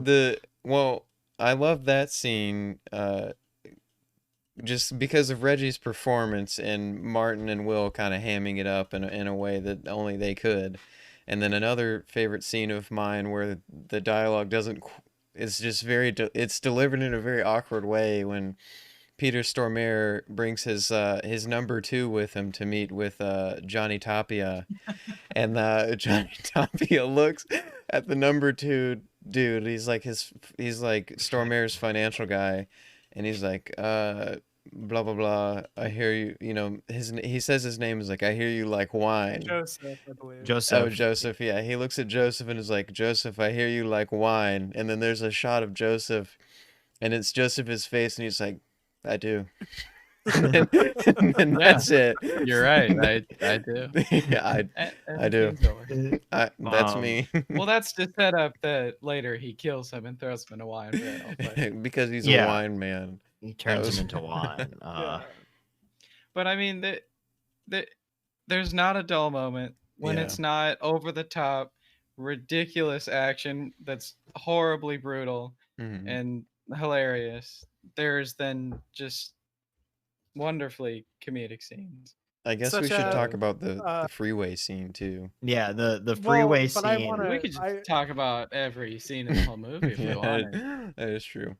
I love that scene just because of Reggie's performance and Martin and Will kind of hamming it up in a way that only they could. And then another favorite scene of mine where the dialogue it's just it's delivered in a very awkward way when Peter Stormare brings his number 2 with him to meet with Johnny Tapia, and Johnny Tapia looks at the number 2 dude. He's like Stormare's financial guy, and he's like blah blah blah. I hear you. He says his name is like, I hear you like wine. Joseph, I believe. Joseph. Oh, Joseph, yeah. He looks at Joseph and is like, Joseph, I hear you like wine. And then there's a shot of Joseph, and it's Joseph's face, and he's like, I do. and then that's it. You're right. I do. Yeah, I do. That's me. Well, that's to set up that later he kills him and throws him in a wine barrel. But, Because he's Yeah. a wine man. He turns was- him into wine. but I mean, there's not a dull moment when Yeah. it's not over the top, ridiculous action that's horribly brutal Mhm. and hilarious. There's then just wonderfully comedic scenes. I guess we Such should talk a, about the freeway scene too. Yeah, the freeway but I scene. wanna- We could just I- talk about every scene in the whole movie if we Yeah, wanted. that is true.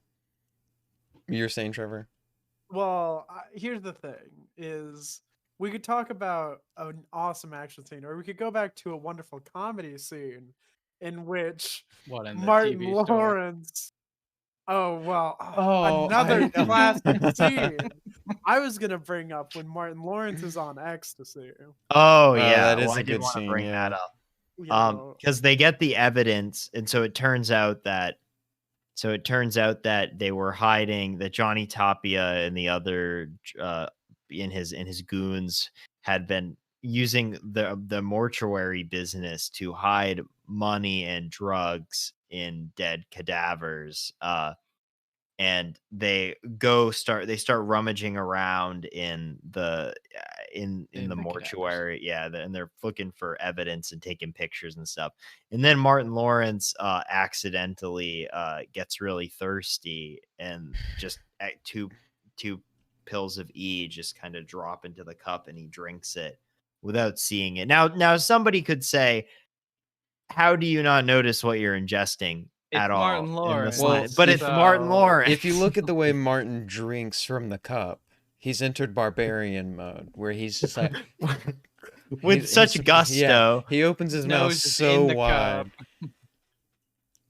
You're saying, Trevor? Well, here's the thing: is we could talk about an awesome action scene, or we could go back to a wonderful comedy scene in which What in the Martin TV store? Lawrence. Oh well, Oh, another I know. classic scene. I was gonna bring up when Martin Lawrence is on ecstasy. Oh that yeah. is Well, a I did good want to scene, bring yeah. that up. You know, Because they get the evidence, and so it turns out that they were hiding, that Johnny Tapia and the other in his goons had been using the mortuary business to hide money and drugs in dead cadavers. And they start rummaging around in the in In the the cadavers. mortuary, and they're looking for evidence and taking pictures and stuff. And then Martin Lawrence accidentally gets really thirsty, and just two pills of just kind of drop into the cup, and he drinks it without seeing it. Now somebody could say, how do you not notice what you're ingesting It's at all Martin in this Lawrence. line? But it's Martin so- Lawrence. If you look at the way Martin drinks from the cup, he's entered barbarian mode, where he's just like with such gusto, Yeah, he opens his mouth Nose is so in the wide.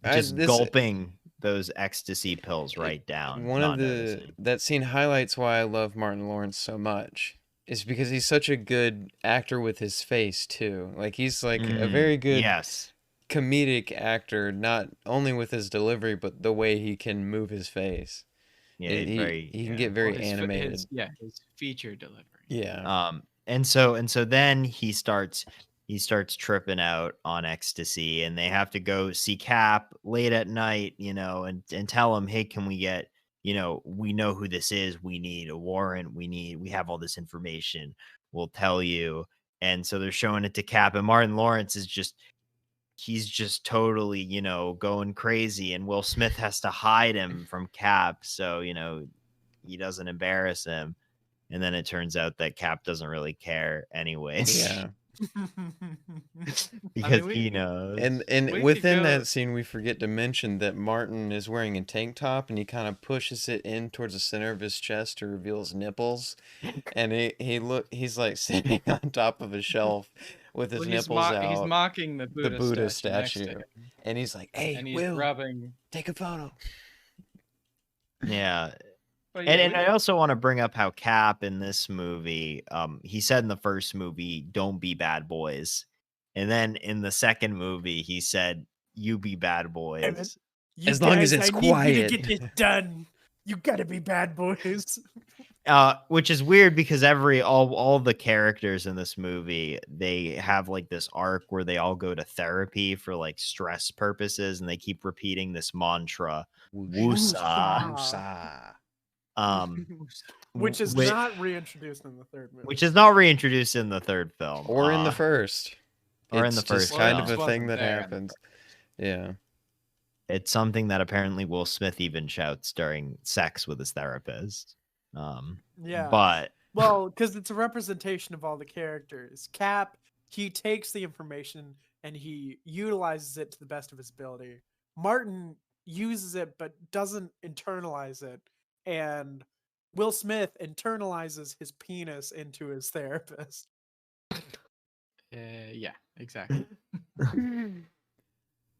just This- gulping those ecstasy pills right down. One not of the noticing. that scene highlights why I love Martin Lawrence so much. Is because he's such a good actor with his face too. Like he's like a very good Yes. comedic actor, not only with his delivery but the way he can move his face. Yeah, he can yeah. get very Well, animated. his feature delivery. Yeah. And so then he starts tripping out on ecstasy, and they have to go see Cap late at night, and tell him, hey, can we get, we know who this is, we need a warrant, we have all this information, we'll tell you. And so they're showing it to Cap, and Martin Lawrence is he's just totally, going crazy, and Will Smith has to hide him from Cap, so he doesn't embarrass him. And then it turns out that Cap doesn't really care anyways. Yeah. Because we he could- knows. And We could within go- that scene, we forget to mention that Martin is wearing a tank top, and he kind of pushes it in towards the center of his chest to reveal his nipples. And he's like sitting on top of a shelf with his Well, nipples out. He's mocking the Buddha, statue. Next to him, And he's like, "Hey, and he's Will, rubbing. take a photo." Yeah. But And I also want to bring up how Cap in this movie, he said in the first movie, don't be bad boys. And then in the second movie, he said, you be bad boys. As long as it's I need you quiet. to get this done. You gotta be bad boys. Which is weird because all the characters in this movie, they have like this arc where they all go to therapy for like stress purposes, and they keep repeating this mantra, Woosa. Woosa. Which is Whi- not reintroduced in the third movie. which is not reintroduced in the third film. Or in the first. Or in It's the just first kind film. of a thing Wasn't that there in the happens. Yeah. It's something that apparently Will Smith even shouts during sex with his therapist. Yeah. But Well, because it's a representation of all the characters. Cap, he takes the information and he utilizes it to the best of his ability. Martin uses it but doesn't internalize it. And Will Smith internalizes his penis into his therapist. Yeah, exactly.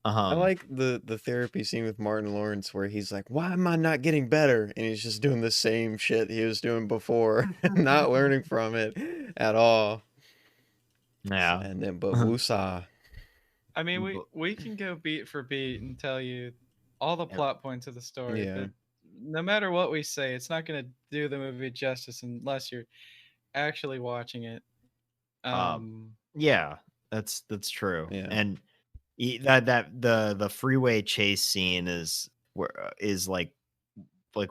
I like the therapy scene with Martin Lawrence where he's like, "Why am I not getting better?" And he's just doing the same shit he was doing before, not learning from it at all. yeah. And then, but Wusa. I mean, we can go beat for beat and tell you all the plot points of the story. Yeah. But no matter what we say, it's not going to do the movie justice unless you're actually watching it. Yeah, that's true. Yeah. And the freeway chase scene is like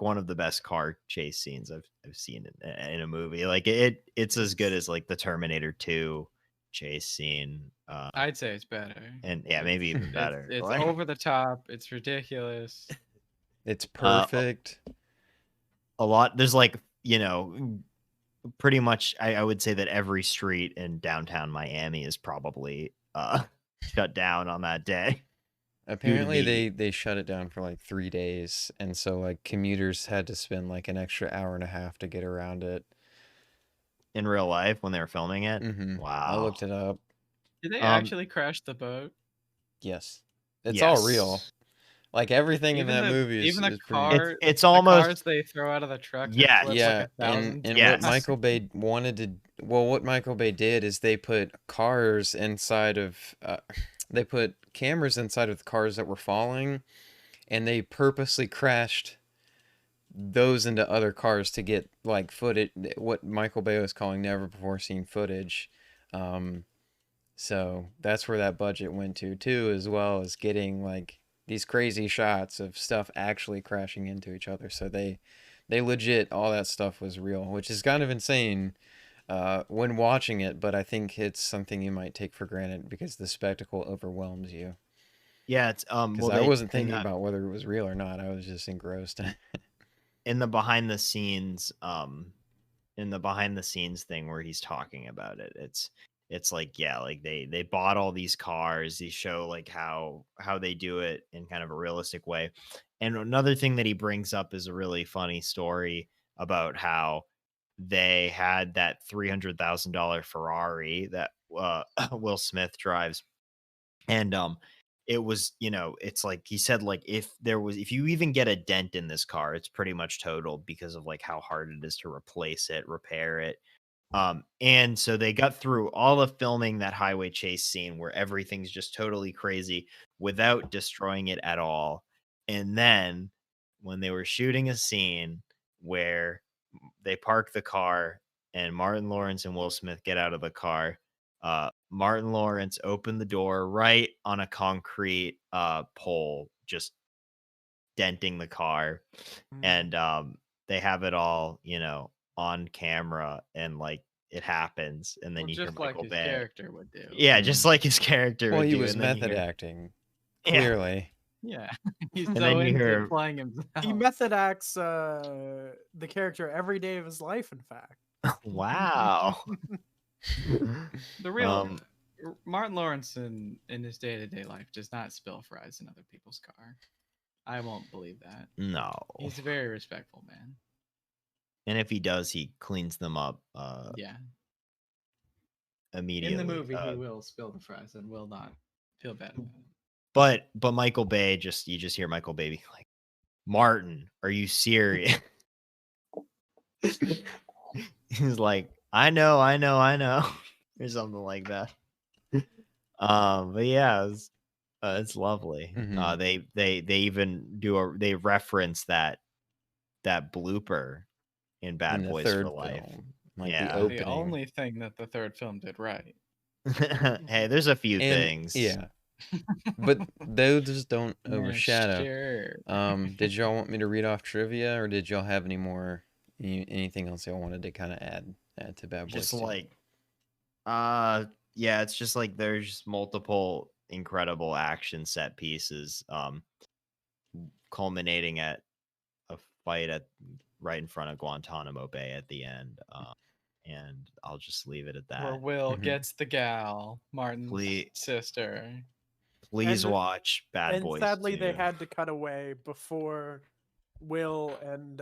one of the best car chase scenes I've seen in a movie. Like it's as good as like the Terminator 2 chase scene. I'd say it's better. And yeah, maybe even It's- better. It's Like, over the top. It's ridiculous. It's perfect. a lot. There's like, pretty much I would say that every street in downtown Miami is probably shut down on that day. Apparently they shut it down for like 3 days, and so like commuters had to spend like an extra hour and a half to get around it. in real life when they were filming it? I Wow. looked it up. Did they Um, actually crash the boat? Yes, it's all real. yes. Like everything in that movie is even the is pretty. car, It's the almost cars they throw out of the truck that Yes. flip Yeah, like 1,000 and Yes. what Michael Bay wanted to, well, what Michael Bay did is they put cars inside of, they put cameras inside of the cars that were falling, and they purposely crashed those into other cars to get like footage, what Michael Bay was calling never before seen footage. Um, so that's where that budget went to too, as well as getting like these crazy shots of stuff actually crashing into each other. So they legit, all that stuff was real, which is kind of insane when watching it, but I think it's something you might take for granted because the spectacle overwhelms you. Yeah, it's Because well, I they wasn't thinking about whether it was real or not. I was just engrossed. in the behind the scenes thing where he's talking about it, it's like, yeah, like they bought all these cars. They show like how they do it in kind of a realistic way. And another thing that he brings up is a really funny story about how they had that $300,000 Ferrari that Will Smith drives. And it was, it's like he said, like if you even get a dent in this car, it's pretty much totaled because of like how hard it is to replace it, repair it. And so they got through all of filming that highway chase scene where everything's just totally crazy without destroying it at all. And then when they were shooting a scene where they park the car and Martin Lawrence and Will Smith get out of the car, Martin Lawrence opened the door right on a concrete pole, just denting the car. And they have it all, on camera, and like it happens, and then Well, you hear just like Michael his Bay. character would do. Yeah, just like his character Well, would he do. was And then you method hear, acting, yeah, clearly. Yeah, he's And so then you into hear- playing himself. He method acts the character every day of his life, in fact. wow. The real Um, Martin Lawrence in his day-to-day life does not spill fries in other people's car. I won't believe that. no. He's a very respectful man. And if he does, he cleans them up Yeah. immediately. In the movie, he will spill the fries and will not feel bad about it. But Michael Bay, you just hear Michael Bay be like, Martin, are you serious? He's like, I know, or something like that. But yeah, it's lovely. Mhm. They even they reference that blooper in Bad In the Boys for third Life. film, like Yeah. the The opening. The only thing that the third film did right. Hey, there's a few And things. yeah, but those don't Yeah, overshadow. sure. Did y'all want me to read off trivia, or did y'all have anything else y'all wanted to kind of add to Bad Boys Just 2? like yeah, it's just like there's multiple incredible action set pieces culminating at a fight right in front of Guantanamo Bay at the end. And I'll just leave it at Where that. Will Mhm. gets the gal, Martin's Please- sister. Please And- watch Bad And Boys sadly, 2. they had to cut away before Will and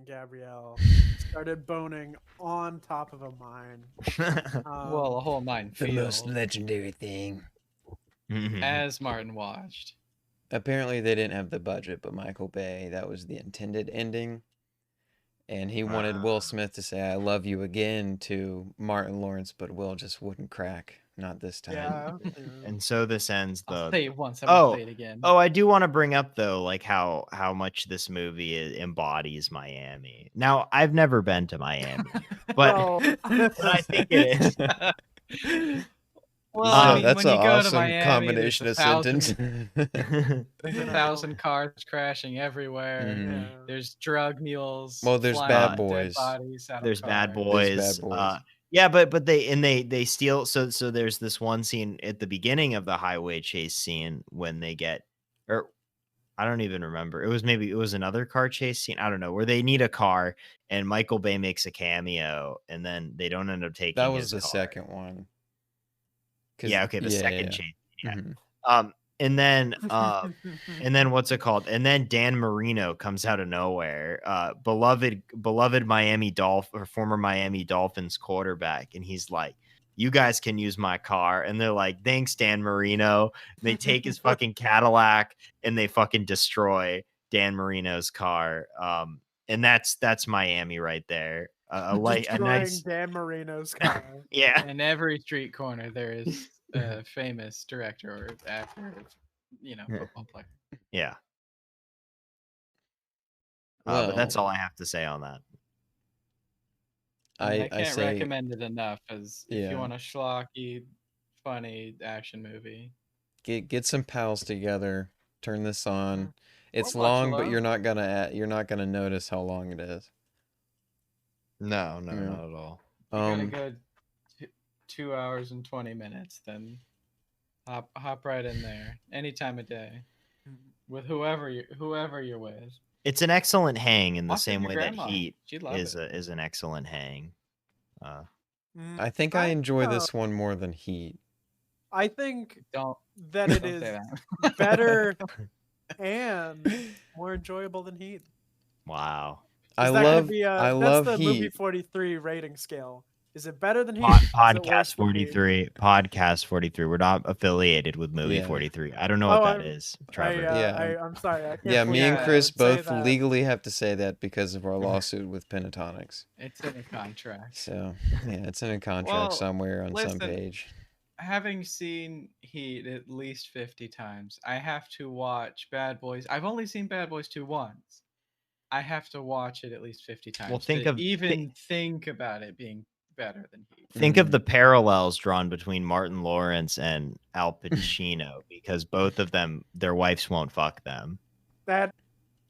Gabrielle started boning on top of a mine. Well, a whole minefield. legendary thing. As Martin watched. Apparently, they didn't have the budget, but Michael Bay, that was the intended ending. And he wanted Will Smith to say, I love you again to Martin Lawrence, but Will just wouldn't crack. Not this time. Yeah. And so this ends I'll the say it once, I won't say it again. Oh, I do want to bring up though, like how much this movie embodies Miami. Now, I've never been to Miami, but, Well, but I think it is. Well, I mean, that's when an you go to awesome Miami, combination of there's sentence. There's 1,000 cars crashing everywhere. Mhm. yeah. There's drug mules. Well, there's flying Bad dead Boys. bodies out of There's Bad cars. Boys. There's Bad Boys. Yeah, but they steal. So there's this one scene at the beginning of the highway chase scene when they get, or I don't even remember. It was another car chase scene. I don't know, where they need a car and Michael Bay makes a cameo and then they don't end up taking. That was his the car. second one. Yeah. Okay. The second chase. Yeah. Mhm. And then what's it called? And then Dan Marino comes out of nowhere, beloved Miami Dolphin or former Miami Dolphins quarterback, and he's like, "You guys can use my car," and they're like, "Thanks, Dan Marino." And they take his fucking Cadillac and they fucking destroy Dan Marino's car. And that's Miami right there. A Destroying nice, Dan Marino's car. yeah. In every street corner, there is a famous director or actor, football player. Yeah. Well, But that's all I have to say on that. I I can't say recommend it enough as if Yeah. you want a schlocky, funny action movie. get some pals together, turn this on. It's Or watch long, but you're alone. not gonna notice how long it is. No, Yeah. not at all. You got a good 2 hours and 20 minutes, then hop right in there any time of day with whoever you're with. It's an excellent hang in the Watch with same your way grandma. that Heat She'd love is it. is an excellent hang. I think I enjoy don't know. this one more than Heat. I think Don't that it don't is say that. better and more enjoyable than Heat. Wow. I Is that gonna love be, I that's love the movie Heat. 43 rating scale. Is it better than Heat? Is it worse Podcast than Heat? 43. Podcast 43. We're not affiliated with movie Yeah. 43. I don't know what that I'm- is, Trevor. Yeah. I'm sorry. I can't Yeah, me believe and I Chris would say both that. legally have to say that because of our lawsuit with Pentatonics. It's in a contract. So yeah, it's in a contract Well, somewhere on some listen, page. Having seen Heat at least 50 times, I have to watch Bad Boys. I've only seen Bad Boys 2 once. I have to watch it at least 50 times think to of- even think about it being better than Heat. Think of the parallels drawn between Martin Lawrence and Al Pacino because both of them, their wives won't fuck them.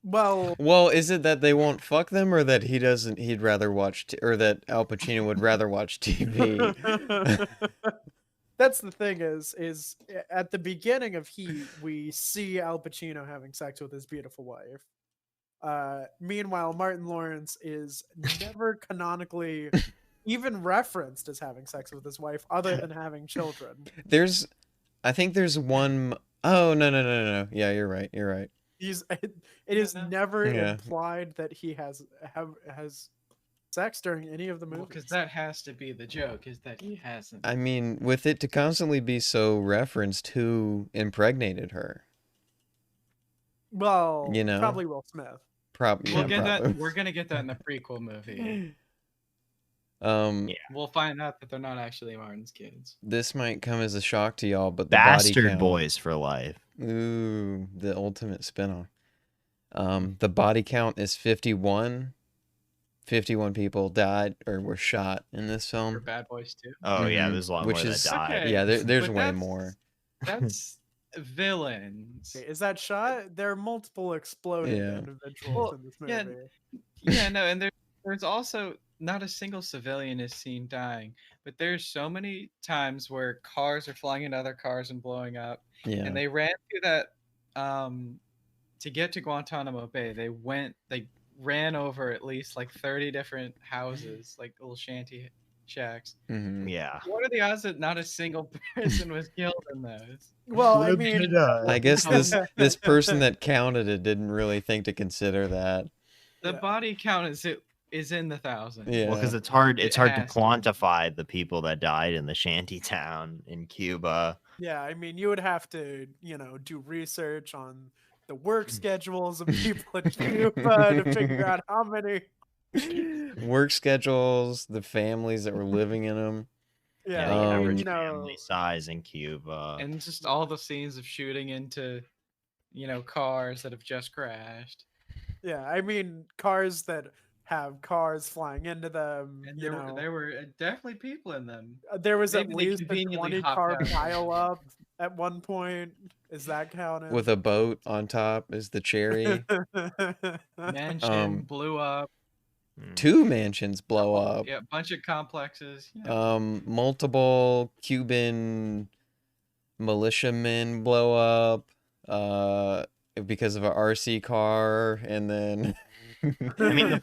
Well, is it that they won't fuck them, or that he'd rather watch, or that Al Pacino would rather watch TV? That's the thing is at the beginning of Heat, we see Al Pacino having sex with his beautiful wife. Meanwhile, Martin Lawrence is never canonically even referenced as having sex with his wife, other than having children. I think there's one. Oh no. Yeah, you're right. It is never Yeah. implied that he has sex during any of the movies. Because that has to be the joke, is that he hasn't. I mean, with it to constantly be so referenced, who impregnated her? Well, You know? probably Will Smith. Probably. We'll get that. We're gonna get that in the prequel movie. We'll find out that they're not actually Martin's kids. This might come as a shock to y'all, but the Bastard body count, Boys for life. Ooh, the ultimate spinoff. The body count is 51. 51 people died or were shot in this For film. Bad Boys 2. Oh yeah, Mhm. there's a lot Which more is- that died. Okay. Yeah, there's But way that's- more. That's villains. Okay, is that shot? There are multiple exploding Yeah. individuals Well, in this yeah, movie. Yeah, no, and there's also not a single civilian is seen dying, but there's so many times where cars are flying into other cars and blowing up, Yeah. and they ran through that to get to Guantanamo Bay. They ran over at least like 30 different houses, like little shanty shacks. Mhm. Yeah. What are the odds that not a single person was killed in those? Well, I mean, I guess this person that counted it didn't really think to consider that. The Yeah. body count is in the thousands. Yeah. Well, because it's hard to has to. quantify the people that died in the shanty town in Cuba. yeah, I mean, you would have to, do research on the work schedules of people in Cuba to figure out how many. Work schedules, the families that were living in them. Yeah, the I mean, average family size in Cuba. And just all the scenes of shooting into, cars that have just crashed. Yeah, I mean, cars that have cars flying into them. And there were definitely people in them. There was at maybe they least a conveniently 20-car hopped out. pile up at one point. Is that counted? With a boat on top is the cherry. Mansion blew up. 2 mansions blow up. Yeah, a bunch of complexes. Multiple Cuban militiamen blow up because of a RC car, and then I mean, the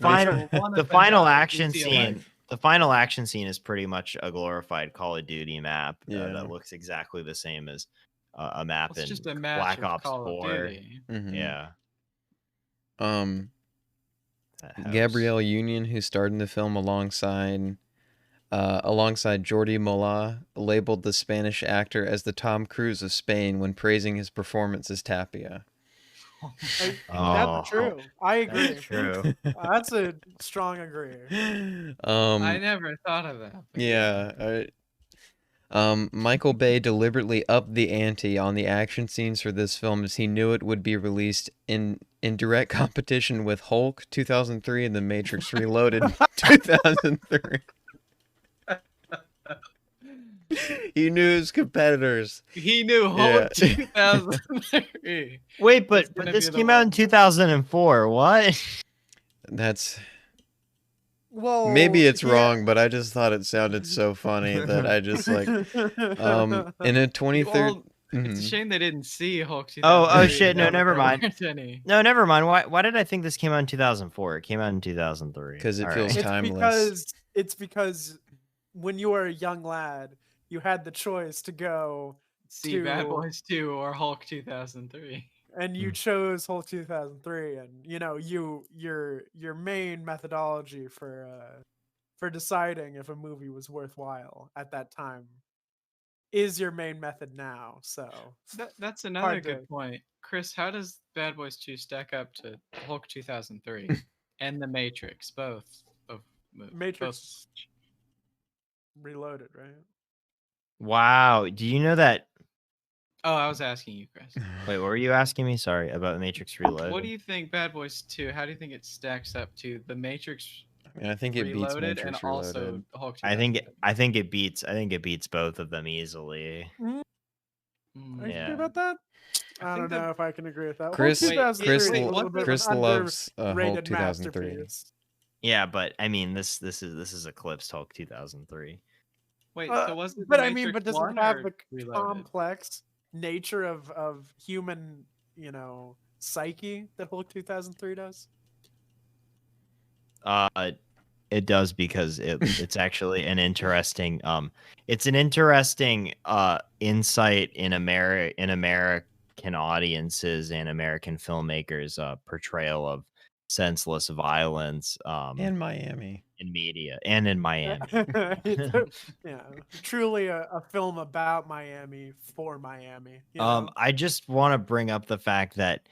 final action scene. The final action scene is pretty much a glorified Call of Duty map Yeah. that looks exactly the same as a map It's in just a match Black of Ops Call of 4. Duty. Mhm. Yeah. That house. Gabrielle Union, who starred in the film alongside Jordi Mola, labeled the Spanish actor as the Tom Cruise of Spain when praising his performance as Tapia. Oh, That's true. I agree. that's true. That's a strong agree. I never thought of that. But Yeah. Michael Bay deliberately upped the ante on the action scenes for this film as he knew it would be released in direct competition with Hulk 2003 and The Matrix Reloaded 2003. He knew his competitors. He knew Hulk 2003. Wait, It's but gonna this be the came out in one. 2004. What? That's Well, maybe it's yeah. wrong, but I just thought it sounded so funny that I just like in a 2013 Well, it's a shame they didn't see Hulk 2003. Oh shit! No, There never mind. weren't any. No, never mind. Why did I think this came out in 2004? It came out in 2003. because it All feels right. timeless. It's because when you were a young lad, you had the choice to go See Bad Boys 2 or Hulk 2003. and you chose Hulk 2003, and you know your main methodology for deciding if a movie was worthwhile at that time is your main method now. So That's another Hard good to- point. Chris, how does Bad Boys 2 stack up to Hulk 2003 and The Matrix, both of Matrix Reloaded, right? Wow. Do you know that? Oh, I was asking you, Chris. Wait, what were you asking me? Sorry, about Matrix Reloaded. What do you think Bad Boys 2, how do you think it stacks up to The Matrix I mean, I think it beats Reloaded and Matrix also Reloaded. Hulk I 2003? think it beats both of them easily. Mm, Are you Yeah. agree about that? I I think don't the- know if I can agree with that. Chris- Hulk 2003 is wait, a little what bit of Chris an loves Hulk underrated 2003. masterpiece. Yeah, but I mean, this is eclipsed Hulk 2003. Wait, Uh, so was it but The I mean, Matrix but does 1 it have or the Reloaded? complex nature of human, psyche that Hulk 2003 does? It does because it's actually an interesting it's an interesting insight in American audiences and American filmmakers portrayal of senseless violence In Miami. in media and in Miami. Yeah, truly a film about Miami for Miami. You know? I just want to bring up the fact that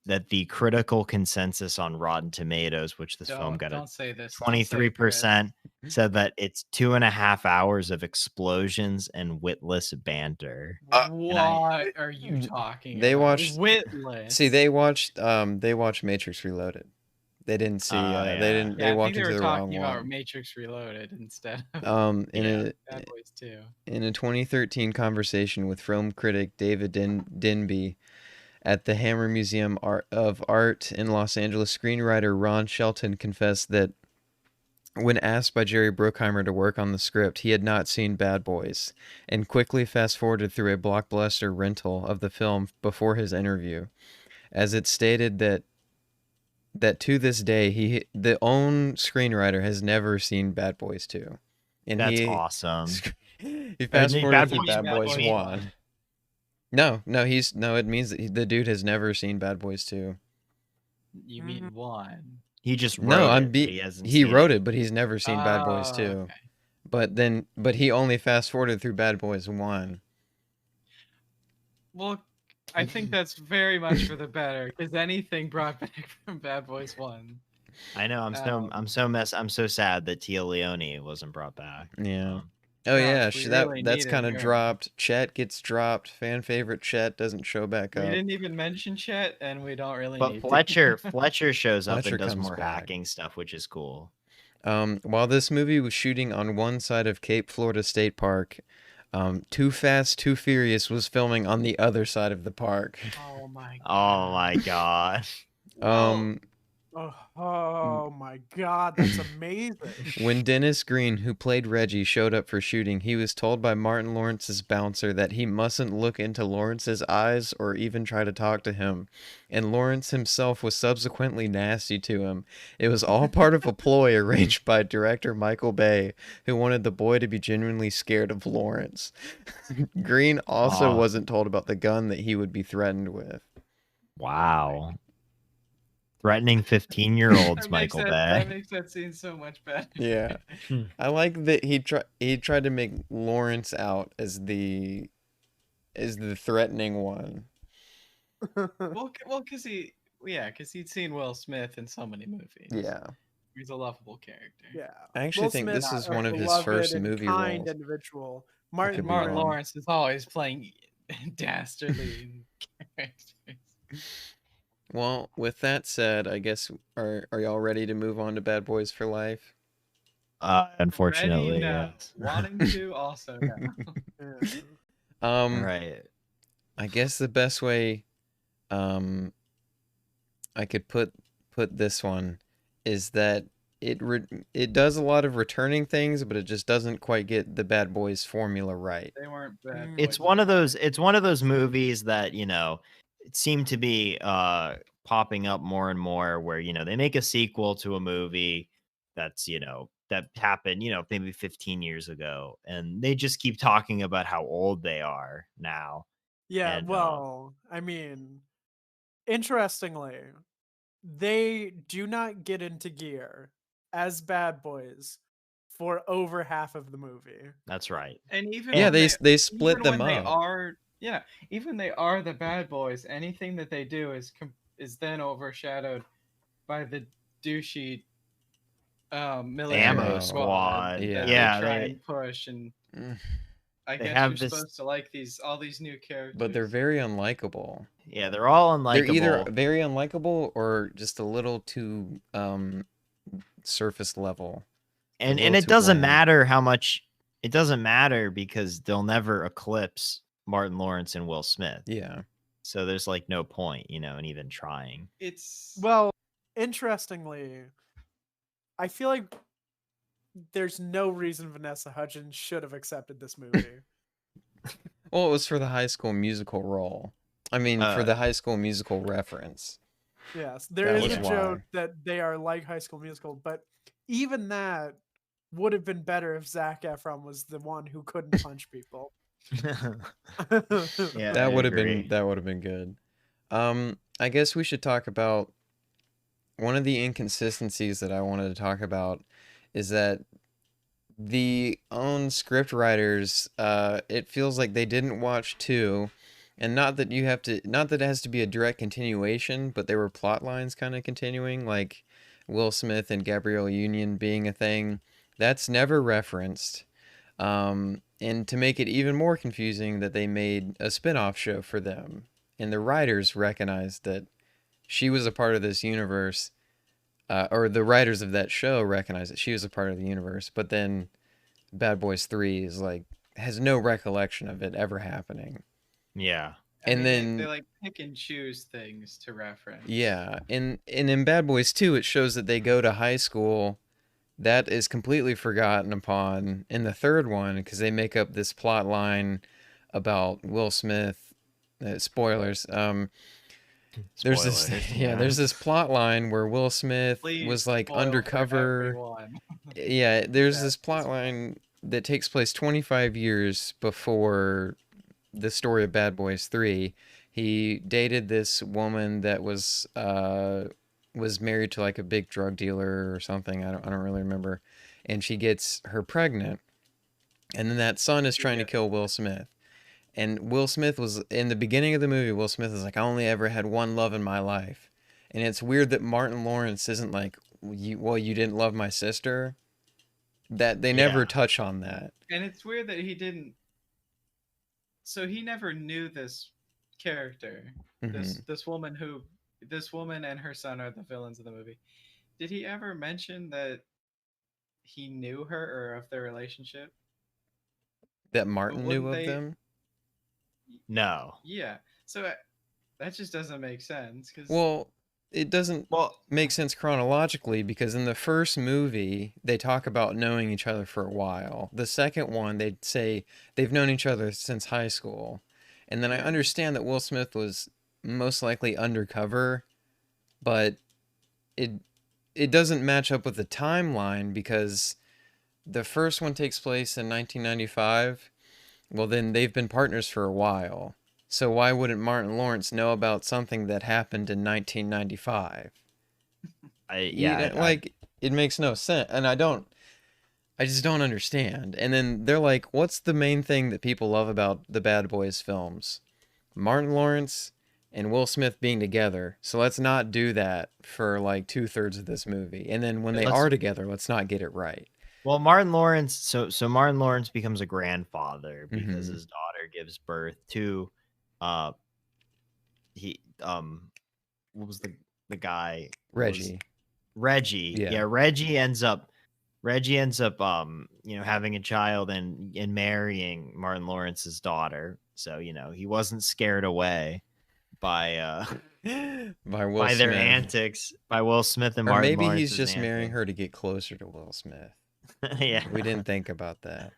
that the critical consensus on Rotten Tomatoes, which this film got a Don't say this. Don't say it, Chris. 23%, said that it's 2.5 hours of explosions and witless banter. What are you talking They about? watched- Witless. See, they watched Matrix Reloaded. They didn't see Yeah. they didn't Yeah, they I walked think they into were the wrong talking about one. Matrix Reloaded instead of In Bad Boys 2. in a 2013 conversation with film critic David Denby at the Hammer Museum of Art in Los Angeles, screenwriter Ron Shelton confessed that when asked by Jerry Bruckheimer to work on the script, he had not seen Bad Boys, and quickly fast-forwarded through a Blockbuster rental of the film before his interview, as it stated that to this day, the own screenwriter has never seen Bad Boys 2. And That's he awesome. he fast-forwarded through Bad Bad Boys Boys 1. No, it means that the dude has never seen Bad Boys 2. You mean one? He just wrote No, it, but he hasn't he seen wrote it. it, but he's never seen Bad Boys 2. Okay. But he only fast-forwarded through Bad Boys 1. Well, I think that's very much for the better because anything brought back from Bad Boys 1. I know. I'm so sad that Tia Leone wasn't brought back. Yeah. Oh Gosh, yeah, we that's really kind needed of her. dropped. Chet gets dropped. Fan favorite Chet doesn't show back We up. didn't even mention Chet, and we don't really But need Fletcher shows up Fletcher and does comes more back. hacking stuff, which is cool. While this movie was shooting on one side of Cape Florida State Park, Too Fast, Too Furious was filming on the other side of the park. Oh my god. Oh my god. Um, Oh my god, that's amazing. When Dennis Green, who played Reggie, showed up for shooting, he was told by Martin Lawrence's bouncer that he mustn't look into Lawrence's eyes or even try to talk to him. And Lawrence himself was subsequently nasty to him. It was all part of a ploy arranged by director Michael Bay, who wanted the boy to be genuinely scared of Lawrence. Green also Aw. wasn't told about the gun that he would be threatened with. Wow. Threatening 15-year-olds, That makes Michael that Bay. makes that scene so much better. Yeah. I like that he tried to make Lawrence out as the threatening one. well, because he'd seen Will Smith in so many movies. Yeah. He's a lovable character. Yeah. I actually Will think Smith, this is a one of his beloved first and movie kind roles. individual. could Martin be Martin wrong. Lawrence is always playing dastardly characters. Well, with that said, I guess are y'all ready to move on to Bad Boys for Life? Unfortunately, Ready? No. yes. Wanting to also no. Yeah. Right. I guess the best way I could put this one is that it does a lot of returning things, but it just doesn't quite get the Bad Boys formula right. They weren't bad. It's boys. one of those movies that, seem to be popping up more and more where, they make a sequel to a movie that's, that happened, maybe 15 years ago, and they just keep talking about how old they are now. Yeah, And, well, I mean, interestingly, they do not get into gear as bad boys for over half of the movie. That's right. And even Yeah, when they split even them when they up. are even they are the bad boys. Anything that they do is then overshadowed by the douchey military Ammo Squad, Squad. yeah. that Yeah, they try they- and push. And Mm, I They guess have you're this- supposed to like all these new characters. but they're very unlikable. Yeah, they're all unlikable. They're either very unlikable or just a little too surface level. and little it too doesn't bland. matter how much. It doesn't matter because they'll never eclipse Martin Lawrence and Will Smith. Yeah. So there's like no point, in even trying. It's Well, interestingly, I feel like there's no reason Vanessa Hudgens should have accepted this movie. Well, it was for the High School Musical role. I mean, for the High School Musical reference. Yes, there That is was a why. joke that they are like High School Musical, but even that would have been better if Zac Efron was the one who couldn't punch people. Yeah, That I would have agree. been good. I guess we should talk about one of the inconsistencies that I wanted to talk about is that the own script writers, it feels like they didn't watch 2, and not that it has to be a direct continuation, but there were plot lines kind of continuing, like Will Smith and Gabrielle Union being a thing. That's never referenced. And to make it even more confusing, that they made a spin-off show for them, and the writers recognized that she was a part of this universe, or the writers of that show recognized that she was a part of the universe, but then Bad Boys 3 is like has no recollection of it ever happening. Yeah. And then they like pick and choose things to reference. yeah, and in Bad Boys 2 it shows that they go to high school. That is completely forgotten upon in the third one because they make up this plot line about Will Smith. Spoilers. There's this Spoilers, there's this plot line where Will Smith Please was like spoil for undercover. everyone. Yeah, there's Yeah, this plot line that takes place 25 years before the story of Bad Boys 3. He dated this woman that was married to like a big drug dealer or something. I don't really remember. And she gets her pregnant. And then that son is trying to kill Will Smith. And Will Smith was in the beginning of the movie, Will Smith is like, I only ever had one love in my life. And it's weird that Martin Lawrence isn't like, you didn't love my sister. That they never touch on that. And it's weird that he didn't. So he never knew this character, this woman and her son are the villains of the movie. Did he ever mention that he knew her or of their relationship? That Martin knew of they- them? No. Yeah. So that just doesn't make sense. Cause Well, it doesn't Well, make sense chronologically because in the first movie they talk about knowing each other for a while. The second one they say they've known each other since high school. And then I understand that Will Smith was most likely undercover, but it it doesn't match up with the timeline because the first one takes place in 1995. Well, then they've been partners for a while. So why wouldn't Martin Lawrence know about something that happened in 1995? Like it makes no sense, and I just don't understand. And then they're like, "What's the main thing that people love about the Bad Boys films? Martin Lawrence and Will Smith being together. So let's not do that for like 2/3 of this movie. And then when they are together, let's not get it right." Well, Martin Lawrence, so Martin Lawrence becomes a grandfather because Mhm. his daughter gives birth to, he what was the guy? Reggie. Reggie. Yeah. Yeah, Reggie ends up having a child and marrying Martin Lawrence's daughter. So, he wasn't scared away by By Will by their Smith. antics, by Will Smith and Or Martin maybe Lawrence's he's just marrying antics. her to get closer to Will Smith. Yeah. We didn't think about that.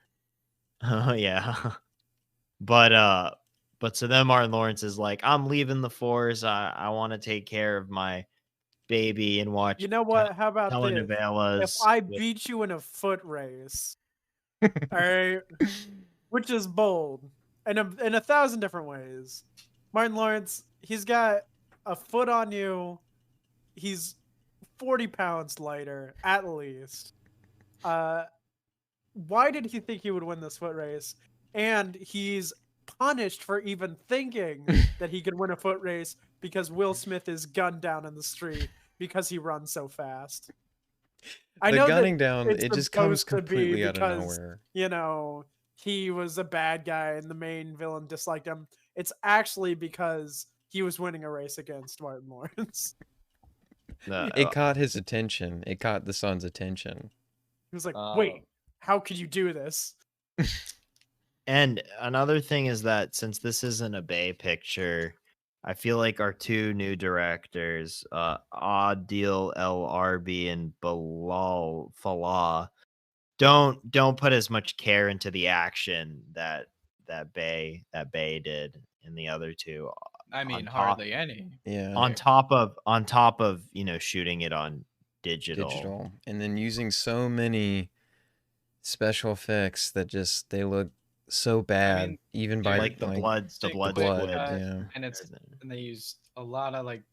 Oh yeah. But so then Martin Lawrence is like, I'm leaving the force. I want to take care of my baby and watch You know what? How about this? If telenovelas. I beat you in a foot race, all right, which is bold in a 1,000 different ways. Martin Lawrence, he's got a foot on you. He's 40 pounds lighter, at least. Why did he think he would win this foot race? And he's punished for even thinking that he could win a foot race because Will Smith is gunned down in the street because he runs so fast. I The know gunning that down, it's it just comes supposed to be completely out of because, nowhere. he was a bad guy and the main villain disliked him. It's actually because he was winning a race against Martin Lawrence. It caught his attention. It caught the son's attention. He was like, wait, how could you do this? And another thing is that since this isn't a Bay picture, I feel like our two new directors, Adil El Arbi and Bilal Falah, don't put as much care into the action that Bay did in the other two. I mean, top- hardly any. Yeah. On top of shooting it on Digital. And then using so many special effects that just they look so bad, even by like the blood blood, squid, yeah. And they use a lot of like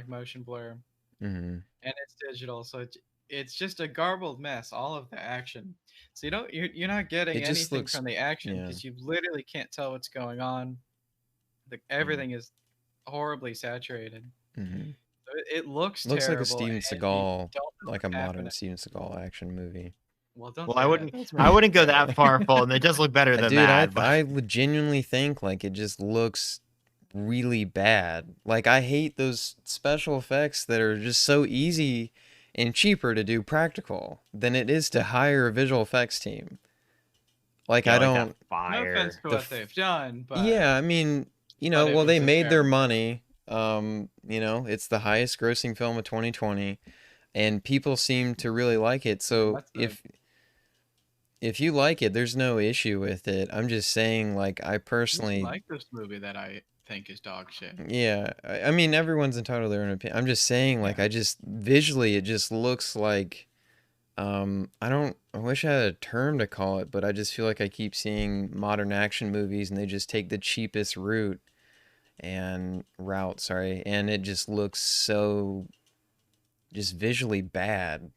motion blur, Mm-hmm. and it's digital, so it's just a garbled mess. All of the action, so you're not getting It just anything looks- from the action yeah. because you literally can't tell what's going on. Everything is horribly saturated. Mm-hmm. So it looks Looks like terrible, a Steven and you Seagal, don't know like a what's modern happening. Steven Seagal action movie. Well, don't Well, say I that. wouldn't. That's I wouldn't go that far, Fulton. It does look better than Dude, that. but... I genuinely think like it just looks really bad. Like I hate those special effects that are just so easy and cheaper to do practical than it is to hire a visual effects team. Like Yeah, I like that don't. No fire. offense to what they've done, but Yeah, I mean, but it well, they was a made their terrible- money. It's the highest grossing film of 2020, and people seem to really like it. So That's the- if you like it, there's no issue with it. I'm just saying, like, I personally, like this movie that I think is dog shit. yeah, I mean, everyone's entitled to their own opinion. I'm just saying, like, I just visually, it just looks like, I wish I had a term to call it, but I just feel like I keep seeing modern action movies and they just take the cheapest route and it just looks so just visually bad.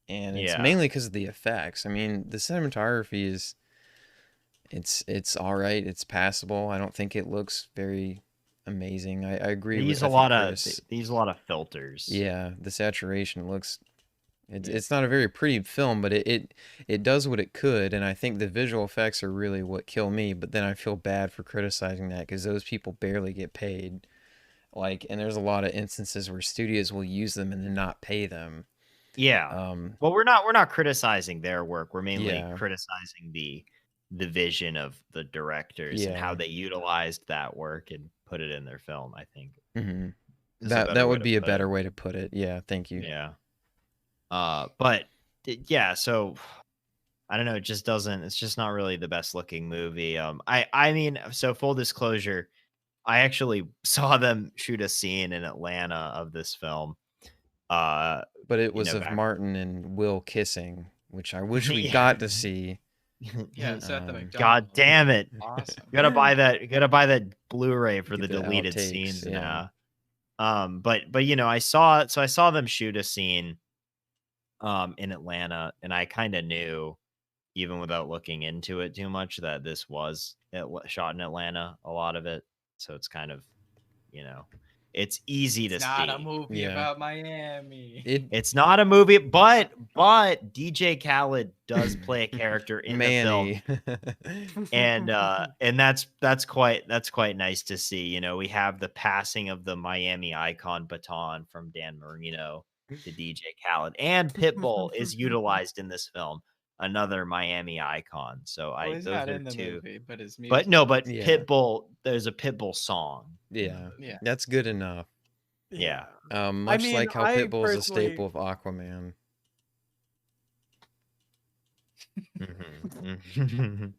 And it's mainly because of the effects. I mean, the cinematography is it's all right. It's passable. I don't think it looks very amazing. I agree They with use I a think lot of Chris. they use a lot of filters. Yeah, the saturation looks it's not a very pretty film, but it does what it could, and I think the visual effects are really what kill me, but then I feel bad for criticizing that because those people barely get paid. Like, and there's a lot of instances where studios will use them and then not pay them. Yeah. Well, we're not criticizing their work. We're mainly criticizing the vision of the directors and how they utilized that work and put it in their film, I think. Mm-hmm. That way would to be a put better it. way to put it. Yeah, thank you. Yeah. But yeah, so I don't know. It just doesn't. It's just not really the best looking movie. I mean, so full disclosure, I actually saw them shoot a scene in Atlanta of this film. But it You was know, of back. Martin and Will kissing, which I wish we Yeah. got to see. Yeah, it's at the Um, McDonald's. God damn it! Awesome. You gotta buy that. You gotta buy that Blu-ray for the Get the deleted outtakes, scenes yeah. now. But you know, I saw them shoot a scene in Atlanta, and I kind of knew, even without looking into it too much, that this was shot in Atlanta, a lot of it. So it's kind of, you know, it's easy to It's not a see. movie Yeah. about Miami. It's not a movie, but DJ Khaled does play a character in the film, Manny. and that's quite nice to see. You know, we have the passing of the Miami icon baton from Dan Marino to DJ Khaled, and Pitbull is utilized in this film, another Miami icon. So Well, he's those not are in the two. movie, but his music. But no, but Yeah. Pitbull, there's a Pitbull song. in the Yeah, movie. Yeah. that's good enough. Yeah. Much mean, like how I Pitbull is a personally- staple of Aquaman. Mhm.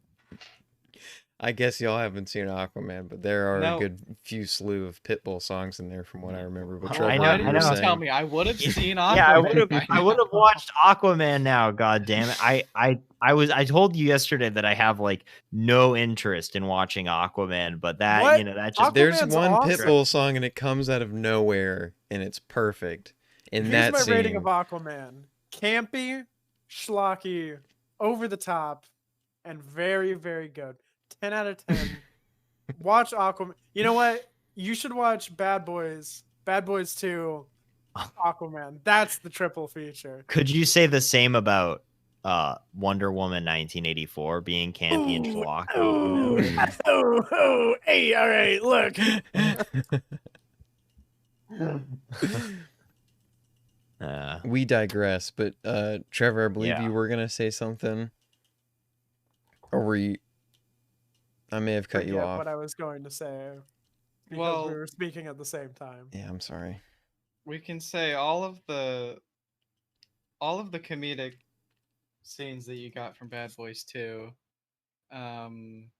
I guess y'all haven't seen Aquaman, but there are No. a good few slew of Pitbull songs in there from what I remember. But Oh, Trevor, know, why you did were you know. tell saying, me? I would have seen Aquaman. Yeah, I would have know. watched Aquaman now. God damn it! I told you yesterday that I have like no interest in watching Aquaman, but that What? you know that just there's Aquaman's one awesome. Pitbull song and it comes out of nowhere and it's perfect. In Here's that my scene, rating of Aquaman: campy, schlocky, over the top, and very, very good. 10 out of 10. Watch Aquaman. You know what? You should watch Bad Boys. Bad Boys 2. Aquaman. That's the triple feature. Could you say the same about Wonder Woman 1984 being campy and schlocky? Oh, hey, all right, look. we digress. But Trevor, I believe Yeah. you were gonna say something, or were you? I may have cut you Forget off. what I was going to say because Well- we were speaking at the same time. Yeah, I'm sorry. We can say all of the comedic scenes that you got from Bad Boys 2. None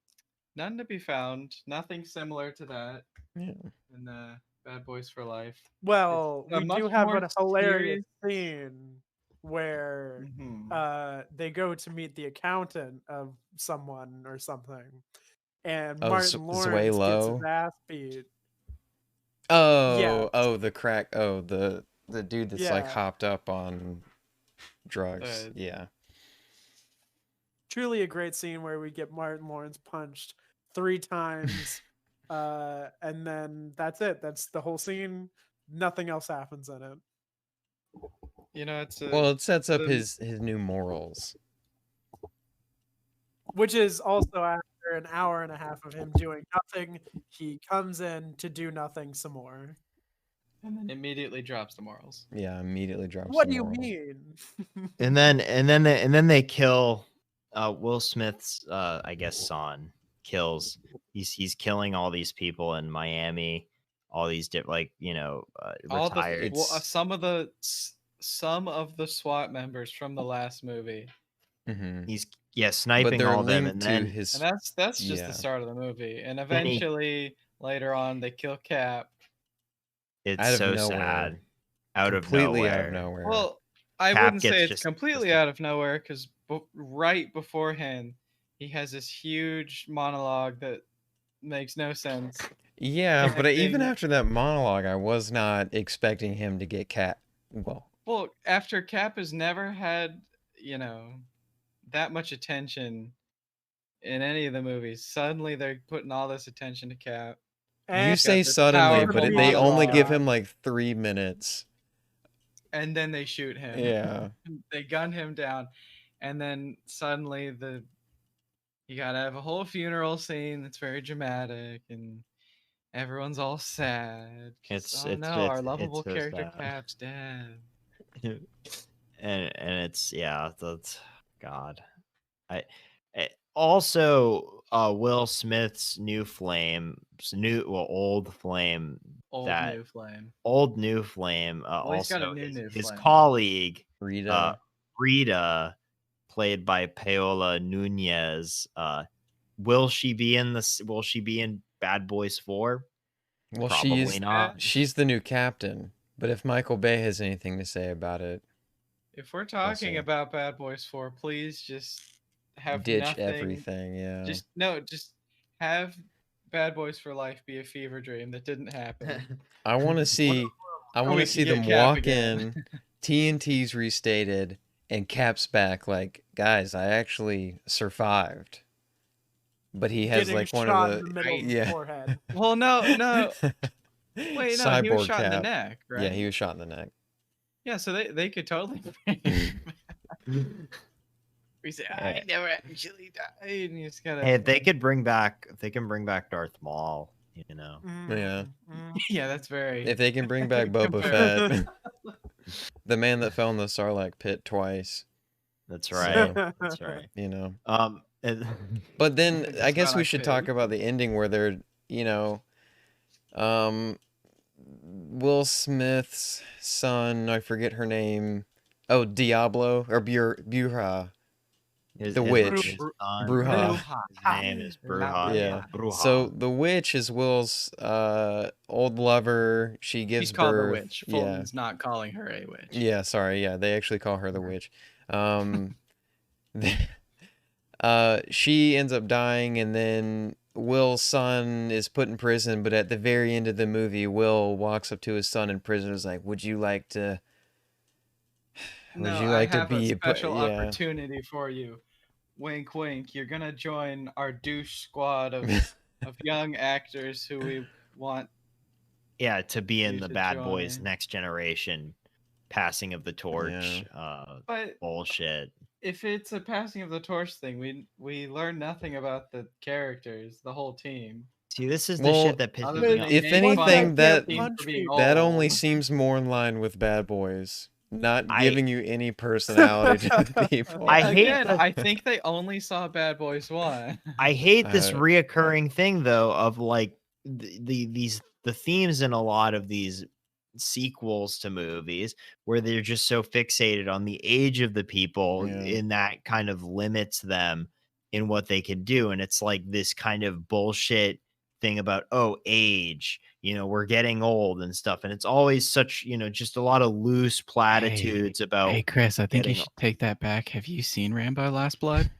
to be found. Nothing similar to that Yeah. in Bad Boys for Life. Well, a we much do have more a hilarious scene where Mhm. they go to meet the accountant of someone or something, and Oh, Martin Lawrence gets Zuelo? his ass beat. Oh, the crack. Oh, the dude that's like Yeah. hopped up on drugs. Uh, Yeah. Truly a great scene where we get Martin Lawrence punched 3 times, and then that's it. That's the whole scene. Nothing else happens in it. You know, it's a Well, it sets up the- his new morals. Which is also after an hour and a half of him doing nothing, he comes in to do nothing some more. and then immediately drops the morals. Yeah, immediately drops. What the do you morals. mean? and then they kill Will Smith's I guess son kills. He's killing all these people in Miami, all these retired. Some of the SWAT members from the last movie, Mm-hmm. He's But sniping they're all of them, linked and to then his. and that's just Yeah. the start of the movie. And he- eventually, later on, they kill Cap. it's out of so nowhere. sad. Out of Completely nowhere. out of nowhere. Well, I Cap wouldn't gets say it's just completely out of nowhere because right beforehand, he has this huge monologue that makes no sense. Yeah, but even connecting- after that monologue, I was not expecting him to get cat. Well, Well, after Cap has never had, that much attention in any of the movies, suddenly they're putting all this attention to Cap. you And say this suddenly, powerful but they only give monologue. him like 3 minutes. And then they shoot him. Yeah. They gun him down. And then suddenly you gotta have a whole funeral scene that's very dramatic and everyone's all sad. 'Cause, It's our it's lovable so character sad. Cap's dead. and it's that's God. Also Will Smith's new flame, old flame, Old that new flame. old new flame. Well, he's got a Also, new his flame. colleague Rita. Rita, played by Paola Nunez. Will she be in this? Will she be in Bad Boys 4? Well, Probably not. she's the new captain. But if Michael Bay has anything to say about it, If we're talking see. about Bad Boys 4, please just have ditch nothing. everything. Yeah. Just have Bad Boys for Life be a fever dream that didn't happen. I want to see. I Or want we to can see get them Cap walk again. in. TNT's restated, and Cap's back. Like, guys, I actually survived. But he has Getting like one shot of in the middle of the yeah. forehead. Well, no. Wait, no, he was Cyborg shot in the Cap. neck, right? Yeah, he was shot in the neck. Yeah, so they could totally bring him back. We say, I never actually died. And you just gotta... Hey, if they can bring back Darth Maul, you know. Yeah. Yeah, that's very... If they can bring back Boba Fett, the man that fell in the Sarlacc pit twice. That's right. So, That's right. you know. And- But then The I guess we Sarlacc should pit. talk about the ending where they're, you know, Will Smith's son, I forget her name. Oh, Diablo or The witch. son, Bruja. His name is Bruja. Yeah. Bruja. So the witch is Will's old lover. She gives He's called the birth. witch. Yeah. Fulton's not calling her a witch. Yeah, sorry. Yeah, they actually call her the witch. She ends up dying, and then Will's son is put in prison. But at the very end of the movie, Will walks up to his son in prison and is like, "Would you like to? No, would you like I have to be a special yeah." opportunity for you. Wink, wink. You're gonna join our douche squad of young actors who we want. Yeah, to be in You the should Bad Boys join. Next Generation passing of the torch But bullshit. if it's a passing of the torch thing, we learn nothing about the characters, the whole team. See, this is the Well, shit that pisses Other me than off. they If make fun anything, of that- the team for being That old. only seems more in line with Bad Boys, not I- giving you any personality to the people. I hate Again, the- I think they only saw Bad Boys 1. I hate this Uh, reoccurring thing though of like the themes in a lot of these sequels to movies where they're just so fixated on the age of the people Yeah. and that kind of limits them in what they can do, and it's like this kind of bullshit thing about age, we're getting old and stuff, and it's always such, just a lot of loose platitudes about Hey, Chris, I think you getting- should take that back. Have you seen Rambo: Last Blood?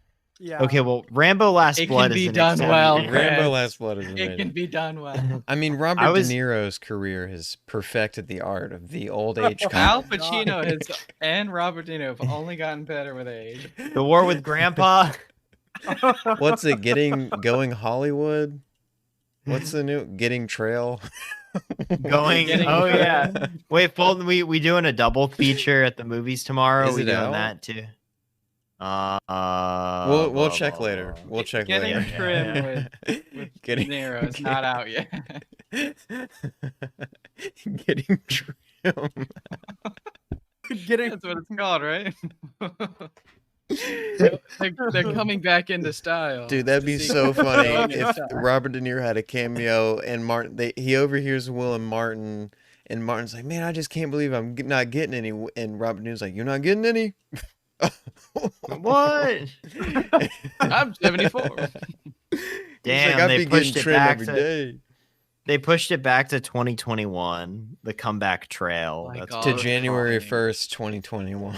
Yeah. Okay, well, Rambo Last It Blood can is be an done exception. well. Rambo Chris. Last Blood is It amazing. can be done well. I mean, Robert I was- De Niro's career has perfected the the age old age. Al God. Pacino and Robert De Niro have only gotten better with age. The War with Grandpa. What's it? Going Hollywood? What's the new Getting Trail? Going. Getting Oh Trail. yeah. Wait, Fulton, we doing a double feature at the movies tomorrow? Is we it doing out? that too? We'll blah, check blah, later. blah. We'll check Getting later. Trim with De Niro is not out yet. Getting Trim. Getting That's what it's called, right? they're coming back into style. Dude, that'd be The so sequel. funny Going into if style. Robert De Niro had a cameo and he overhears Will and Martin, and Martin's like, "Man, I just can't believe I'm not getting any." And Robert De Niro's like, "You're not getting any." What? I'm 74. He's Damn, like, "I'd they be pushed getting it trim back every to day." they pushed it back to 2021, the comeback trail. My That's God. To Oh, January fine. 1st, 2021.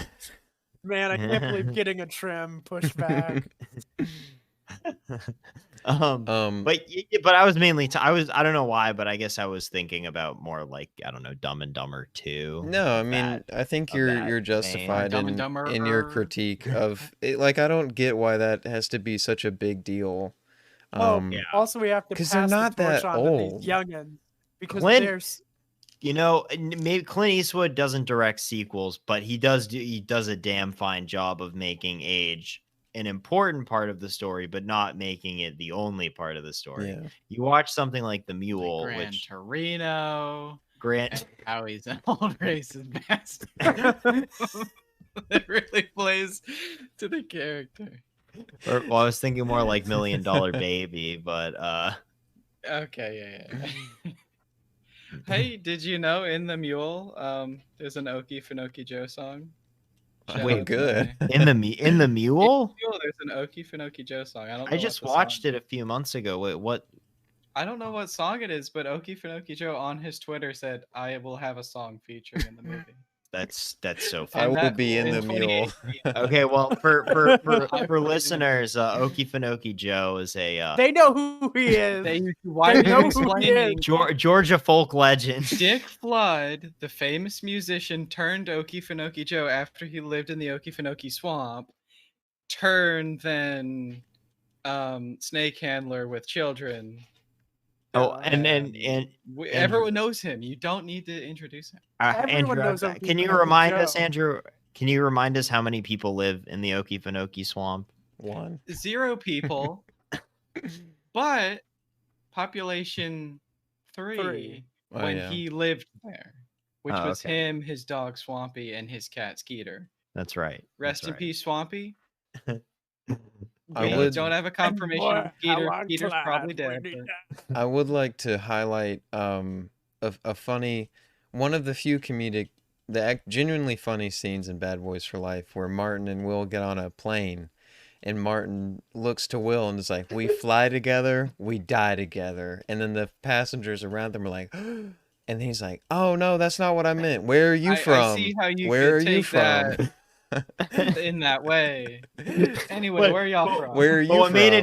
man, I can't believe getting a trim pushed back. But I was mainly I don't know why, but I guess I was thinking about more like, I don't know, Dumb and Dumber 2. No, I mean, I think of you're that you're vein. justified Dumb and in Dumber. your critique of it. Like, I don't get why that has to be such a big deal. Yeah. Also, we have to 'Cause pass they're the not torch that on to old. these youngins because Clint- there's Maybe Clint Eastwood doesn't direct sequels, but he does a damn fine job of making age an important part of the story, but not making it the only part of the story. Yeah. You watch something like The Like Mule, Gran which Torino. Grant And how he's an old racist bastard. It really plays to the character. Well, I was thinking more like $1 Million Baby, but Okay, yeah. Hey, did you know in the Mule, there's an Okie Finoki Joe song? Shout Wait, out good. to in the In the Mule? Mule, there's an Okie Finoki Joe song. I don't I know just what the song watched it a few months ago. Wait, what? I don't know what song it is, but Okie Finoki Joe on his Twitter said, "I will have a song featuring in the movie." That's so I funny. will be in in the mule. 2018. Okay, well, for I for put it in the listeners, Okie Finoki Joe is a They know who he is. Why They are you know who he is. explaining? Georgia folk legend. Dick Flood, the famous musician, turned Okie Finoki Joe after he lived in the Okie Finoki swamp, turned then snake handler with children. Oh, and Everyone knows him. You don't need to introduce him. Everyone Andrew, knows Okie can you Finoki remind us, Joe. Andrew? Can you remind us how many people live in the Okie Finoki swamp? 1. 0 people, but population 3 Oh, when yeah. he lived there, which Oh, was okay. him, his dog Swampy, and his cat Skeeter. That's right. Rest That's in right. peace, Swampy. I We would- don't have a confirmation. boy, Skeeter, how I'm Skeeter's glad probably when dead. he But I would like to highlight a funny, one of the few genuinely funny scenes in Bad Boys for Life where Martin and Will get on a plane and Martin looks to Will and is like, "We fly together, we die together." And then the passengers around them are like, and then he's like, "Oh no, that's not what I meant. Where are you from? I see how you Where could are you take from?" that in that way. Anyway, But- where are y'all from? Where are you But what from? made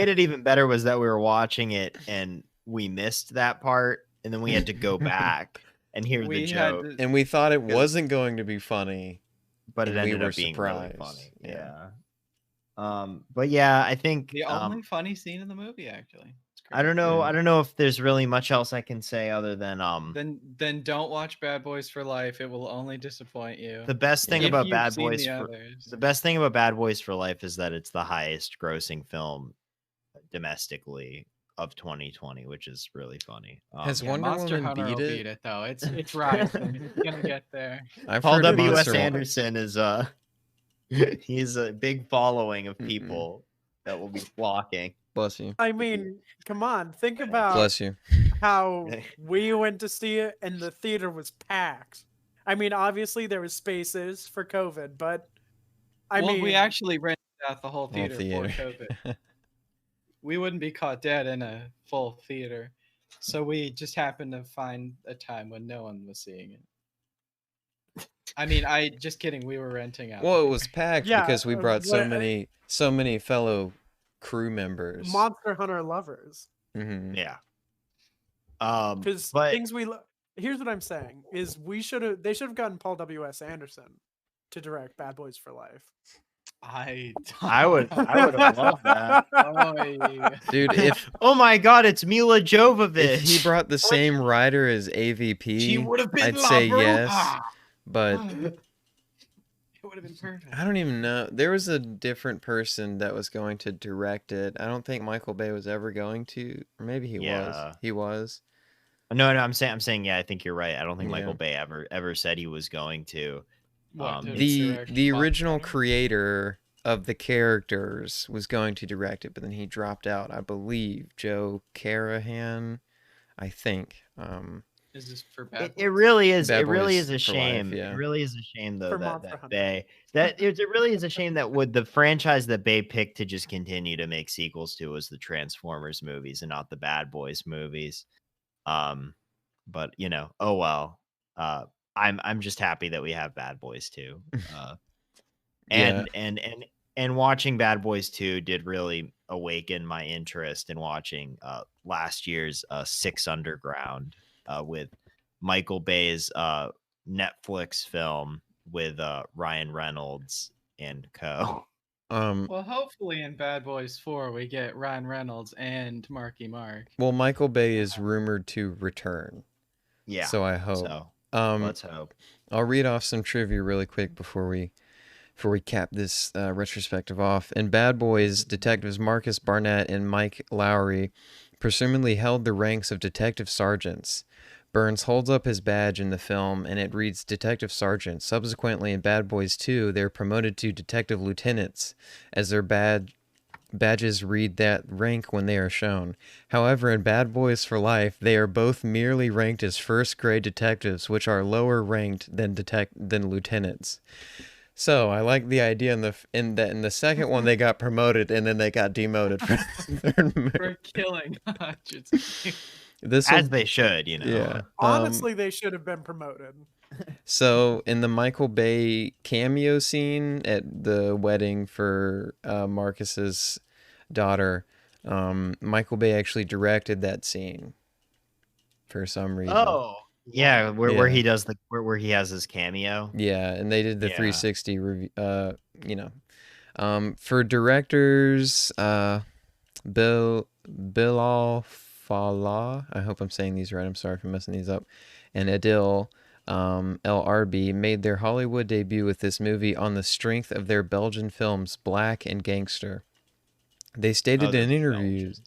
it even better was that we were watching it and we missed that part, and then we had to go back and hear the We had joke. to- And we thought it Because- wasn't going to be funny. But it and we ended were up being surprised. really funny. Yeah. But yeah, I think the only funny scene in the movie, actually. It's I don't great. know. Yeah. I don't know if there's really much else I can say other than Then don't watch Bad Boys for Life. It will only disappoint you. the best thing If about you've Bad seen Boys the for others. the best thing about Bad Boys for Life is that it's the highest grossing film domestically of 2020, which is really funny. Has Yeah, Wonder Monster Woman Hunter beat will it? beat it though. It's rising. It's gonna get there. I've Paul heard W. S. Monster- Anderson is he's a big following of people that will be flocking. Bless you. I mean, come on. Think about Bless you. how we went to see it and the theater was packed. I mean, obviously there was spaces for COVID, but I mean, we actually rented out the whole Whole theater for theater. COVID. We wouldn't be caught dead in a full theater, so we just happened to find a time when no one was seeing it. I mean, just kidding. We were renting out. Well, the it was packed Yeah, because we brought so what- many fellow crew members. Monster Hunter lovers. Mhm. Yeah. Because but things here's what I'm saying is they should have gotten Paul W.S. Anderson to direct Bad Boys for Life. I would have loved that. Dude, if Oh my God, it's Mila Jovovich. if he brought the same writer as AVP, she would have been I'd La say Bruja. yes. But it would have been perfect. I don't even know. There was a different person that was going to direct it. I don't think Michael Bay was ever going to. Or maybe he was. Yeah. He was. No, I'm saying, yeah, I think you're right. I don't think Yeah. Michael Bay ever said he was going to. What, to The direct original Monster Hunter? creator of the characters was going to direct it, but then he dropped out. I believe Joe Carahan. I think. Is this for Bad It really is. Bad It really Boys is a for Life, shame. yeah. It really is a shame though For that, Monster that Hunter. Bay it really is a shame that would the franchise that Bay picked to just continue to make sequels to was the Transformers movies and not the Bad Boys movies. But you know, oh well. I'm just happy that we have Bad Boys 2. Yeah. And watching Bad Boys 2 did really awaken my interest in watching last year's Six Underground with Michael Bay's Netflix film with Ryan Reynolds and co. Well, hopefully in Bad Boys 4 we get Ryan Reynolds and Marky Mark. Well, Michael Bay is rumored to return. Yeah. So I hope. So let's hope. I'll read off some trivia really quick before we cap this retrospective off. In Bad Boys, detectives Marcus Barnett and Mike Lowry presumably held the ranks of detective sergeants. Burns holds up his badge in the film, and it reads Detective Sergeant. Subsequently, in Bad Boys 2, they're promoted to Detective Lieutenants, as their badges read that rank when they are shown. However, in Bad Boys for Life, they are both merely ranked as first-grade detectives, which are lower ranked than lieutenants. So I like the idea in the second one they got promoted and then they got demoted for the third movie. For killing hundreds of people. This As they should, yeah. Honestly, they should have been promoted. So in the Michael Bay cameo scene at the wedding for Marcus's daughter, Michael Bay actually directed that scene for some reason. Oh, yeah, where Yeah. he does where he has his cameo. Yeah, and they did the Yeah. 360 review. For directors, Bilal Fallah, I hope I'm saying these right. I'm sorry for messing these up. And Adil LRB made their Hollywood debut with this movie on the strength of their Belgian films Black and Gangster. They stated in interviews,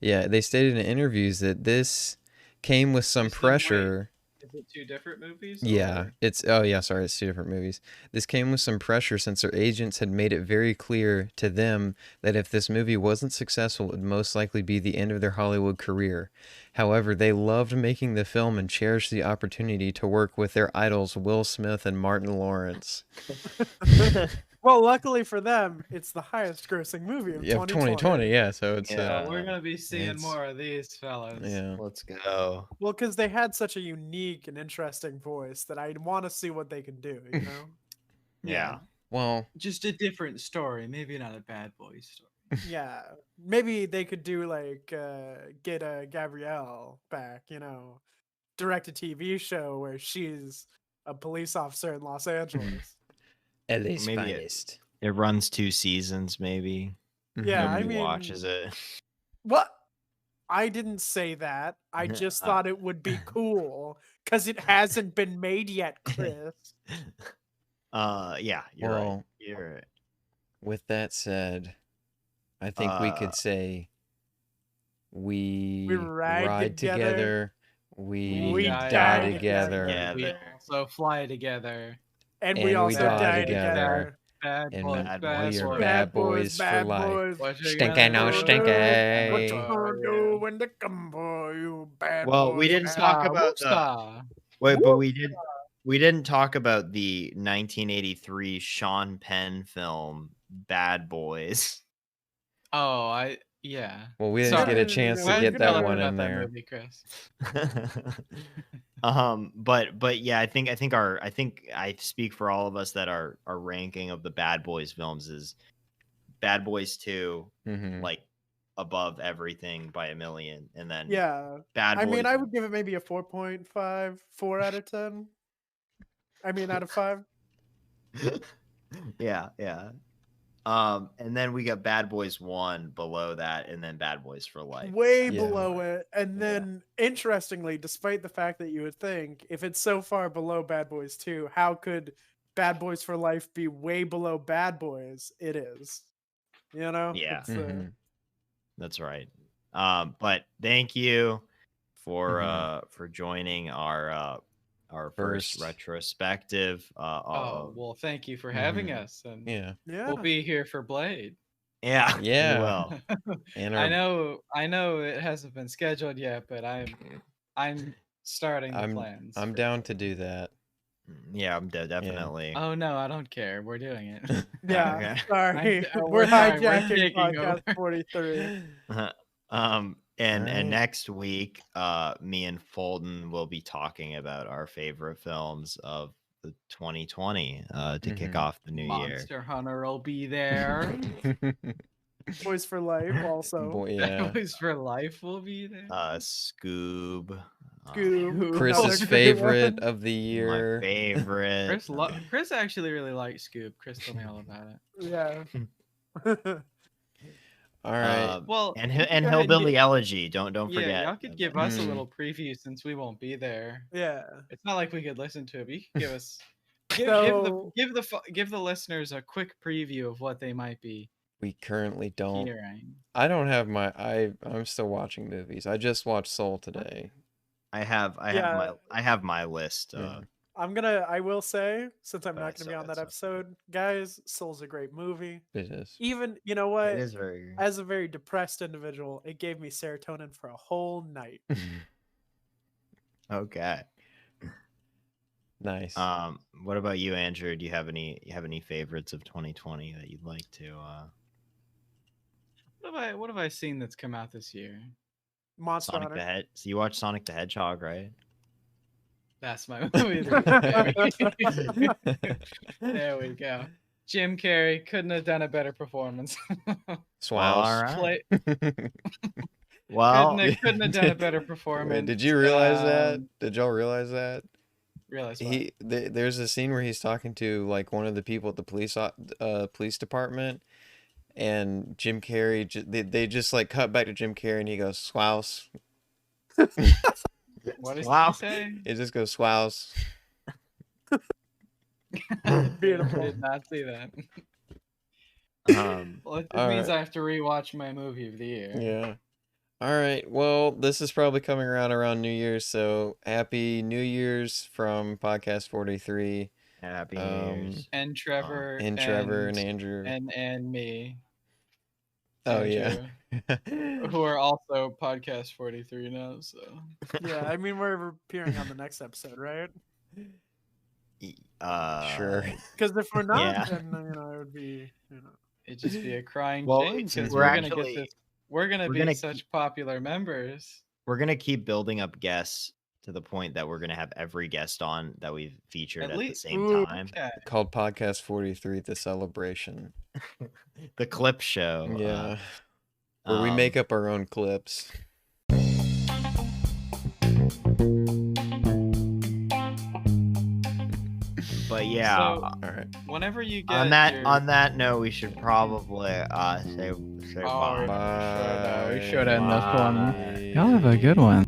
that this came with some Is it- wait, pressure. Is it two different movies? Yeah, or- it's it's two different movies. This came with some pressure since their agents had made it very clear to them that if this movie wasn't successful, it would most likely be the end of their Hollywood career. However, they loved making the film and cherished the opportunity to work with their idols Will Smith and Martin Lawrence. Well, luckily for them, it's the highest grossing movie of 2020. Yeah, so it's Yeah. We're gonna be seeing it's- more of these fellas. yeah. Let's go. Well, because they had such a unique and interesting voice that I want to see what they can do, you know? Yeah. Well, Just a different story, maybe not a Bad Boy story. Yeah. Maybe they could do like get Gabrielle back, you know, direct a TV show where she's a police officer in Los Angeles. LA's Maybe finest. It runs 2 seasons, maybe. Yeah, I Nobody mean, watches it. what? I didn't say that. I just thought it would be cool because it hasn't been made yet, Chris. Yeah, you're right. Well, You're right. with that said, I think we could say we ride together, we die together, Yeah, We also fly together. And And we we also die die together. together. Bad and boys, Bad we boys are for bad boys for bad life. boys. What you Stinky gonna no do? stinky. What you gonna do when they come for you, bad Well, boys? we didn't talk about the Woopsa. wait, but we didn't talk about the 1983 Sean Penn film Bad Boys. Oh, yeah. Well, we didn't get a chance to Why get did you that tell us one about in that there. movie, Chris? But yeah, I think I speak for all of us that our ranking of the Bad Boys films is Bad Boys 2 Mhm. like above everything by a million, and then Yeah. Bad I Boys. mean, I would give it maybe a 4.5, 4 out of 10. I mean, out of 5. yeah. And then we got Bad Boys 1 below that, and then Bad Boys for Life. Way Yeah. below it. And Yeah. then, interestingly, despite the fact that you would think, if it's so far below Bad Boys 2, how could Bad Boys for Life be way below Bad Boys? It is. You know? Yeah. It's, Mhm. That's right. But thank you for Mhm. joining our first First. retrospective. Oh, well, thank you for having Mhm. us, and Yeah. yeah. we'll be here for Blade. Yeah, we Yeah. will. And I know it hasn't been scheduled yet, but I'm starting the plans. I'm for down it. to do that. Yeah, I'm definitely. Oh no, I don't care. We're doing it. Yeah. Okay. Sorry. Oh, We're sorry, we're hijacking taking podcast over. 43. And Alright. next week, me and Fulton will be talking about our favorite films of the 2020 to kick Mhm. off the new year. Monster Hunter will be there. Boys for Life also. Boy, Bad yeah. Boys for Life will be there. Scoob. Scoob. Chris's Another great favorite one. of the year. My favorite. Chris actually really likes Scoob. Chris told me all about it. Yeah. All right. Well, and you he- can and go ahead and Hillbilly get- Elegy. Don't Yeah, forget. y'all could give us a Mhm. little preview since we won't be there. Yeah. It's not like we could listen to it, but you could give us So- give the listeners a quick preview of what they might be We currently don't. hearing. I don't have my. I'm still watching movies. I just watched Soul today. I have my list. Yeah. I will say, since I'm But not I going to be on that saw- episode, guys, Soul's a great movie. It is. Even, you know what? It is very. As a very depressed individual, it gave me serotonin for a whole night. Okay. Nice. What about you, Andrew? Do you have any favorites of 2020 that you'd like to? What have I seen that's come out this year? Monster Sonic Hunter. So you watch Sonic the Hedgehog, right? That's my movie. of the year. There we go. Jim Carrey couldn't have done a better performance. Swouse. All right. Play, Well, couldn't have done a better performance. Wait, did you realize that? Did y'all realize that? Realize what? There's a scene where he's talking to like one of the people at the police department, and Jim Carrey. They just like cut back to Jim Carrey, and he goes swouse. What did Wow. he say? It just goes swouse. Beautiful. I did not see that. um, Well, it All means right. I have to rewatch my movie of the year. Yeah. All right. Well, this is probably coming around New Year's, so happy New Year's from Podcast 43. Happy New Year's. And Trevor. And Trevor and Andrew. And me. Oh yeah. Andrew, who are also podcast 43 now. So Yeah, I mean, we're appearing on the next episode, right? Sure. Because if we're not, Yeah. then it would be, it'd just be a crying Well, shame because we're we're gonna actually- get this. We're gonna we're be gonna such popular members. We're gonna keep building up guests to the point that we're gonna have every guest on that we've featured at the same Ooh, time. Okay. Called Podcast 43, The Celebration. The clip show. Yeah. Where we make up our own clips. But yeah. So, All right. whenever you get on that your... on that note, we should probably say Oh, bye. we should end this one. Bye. Y'all have a good one.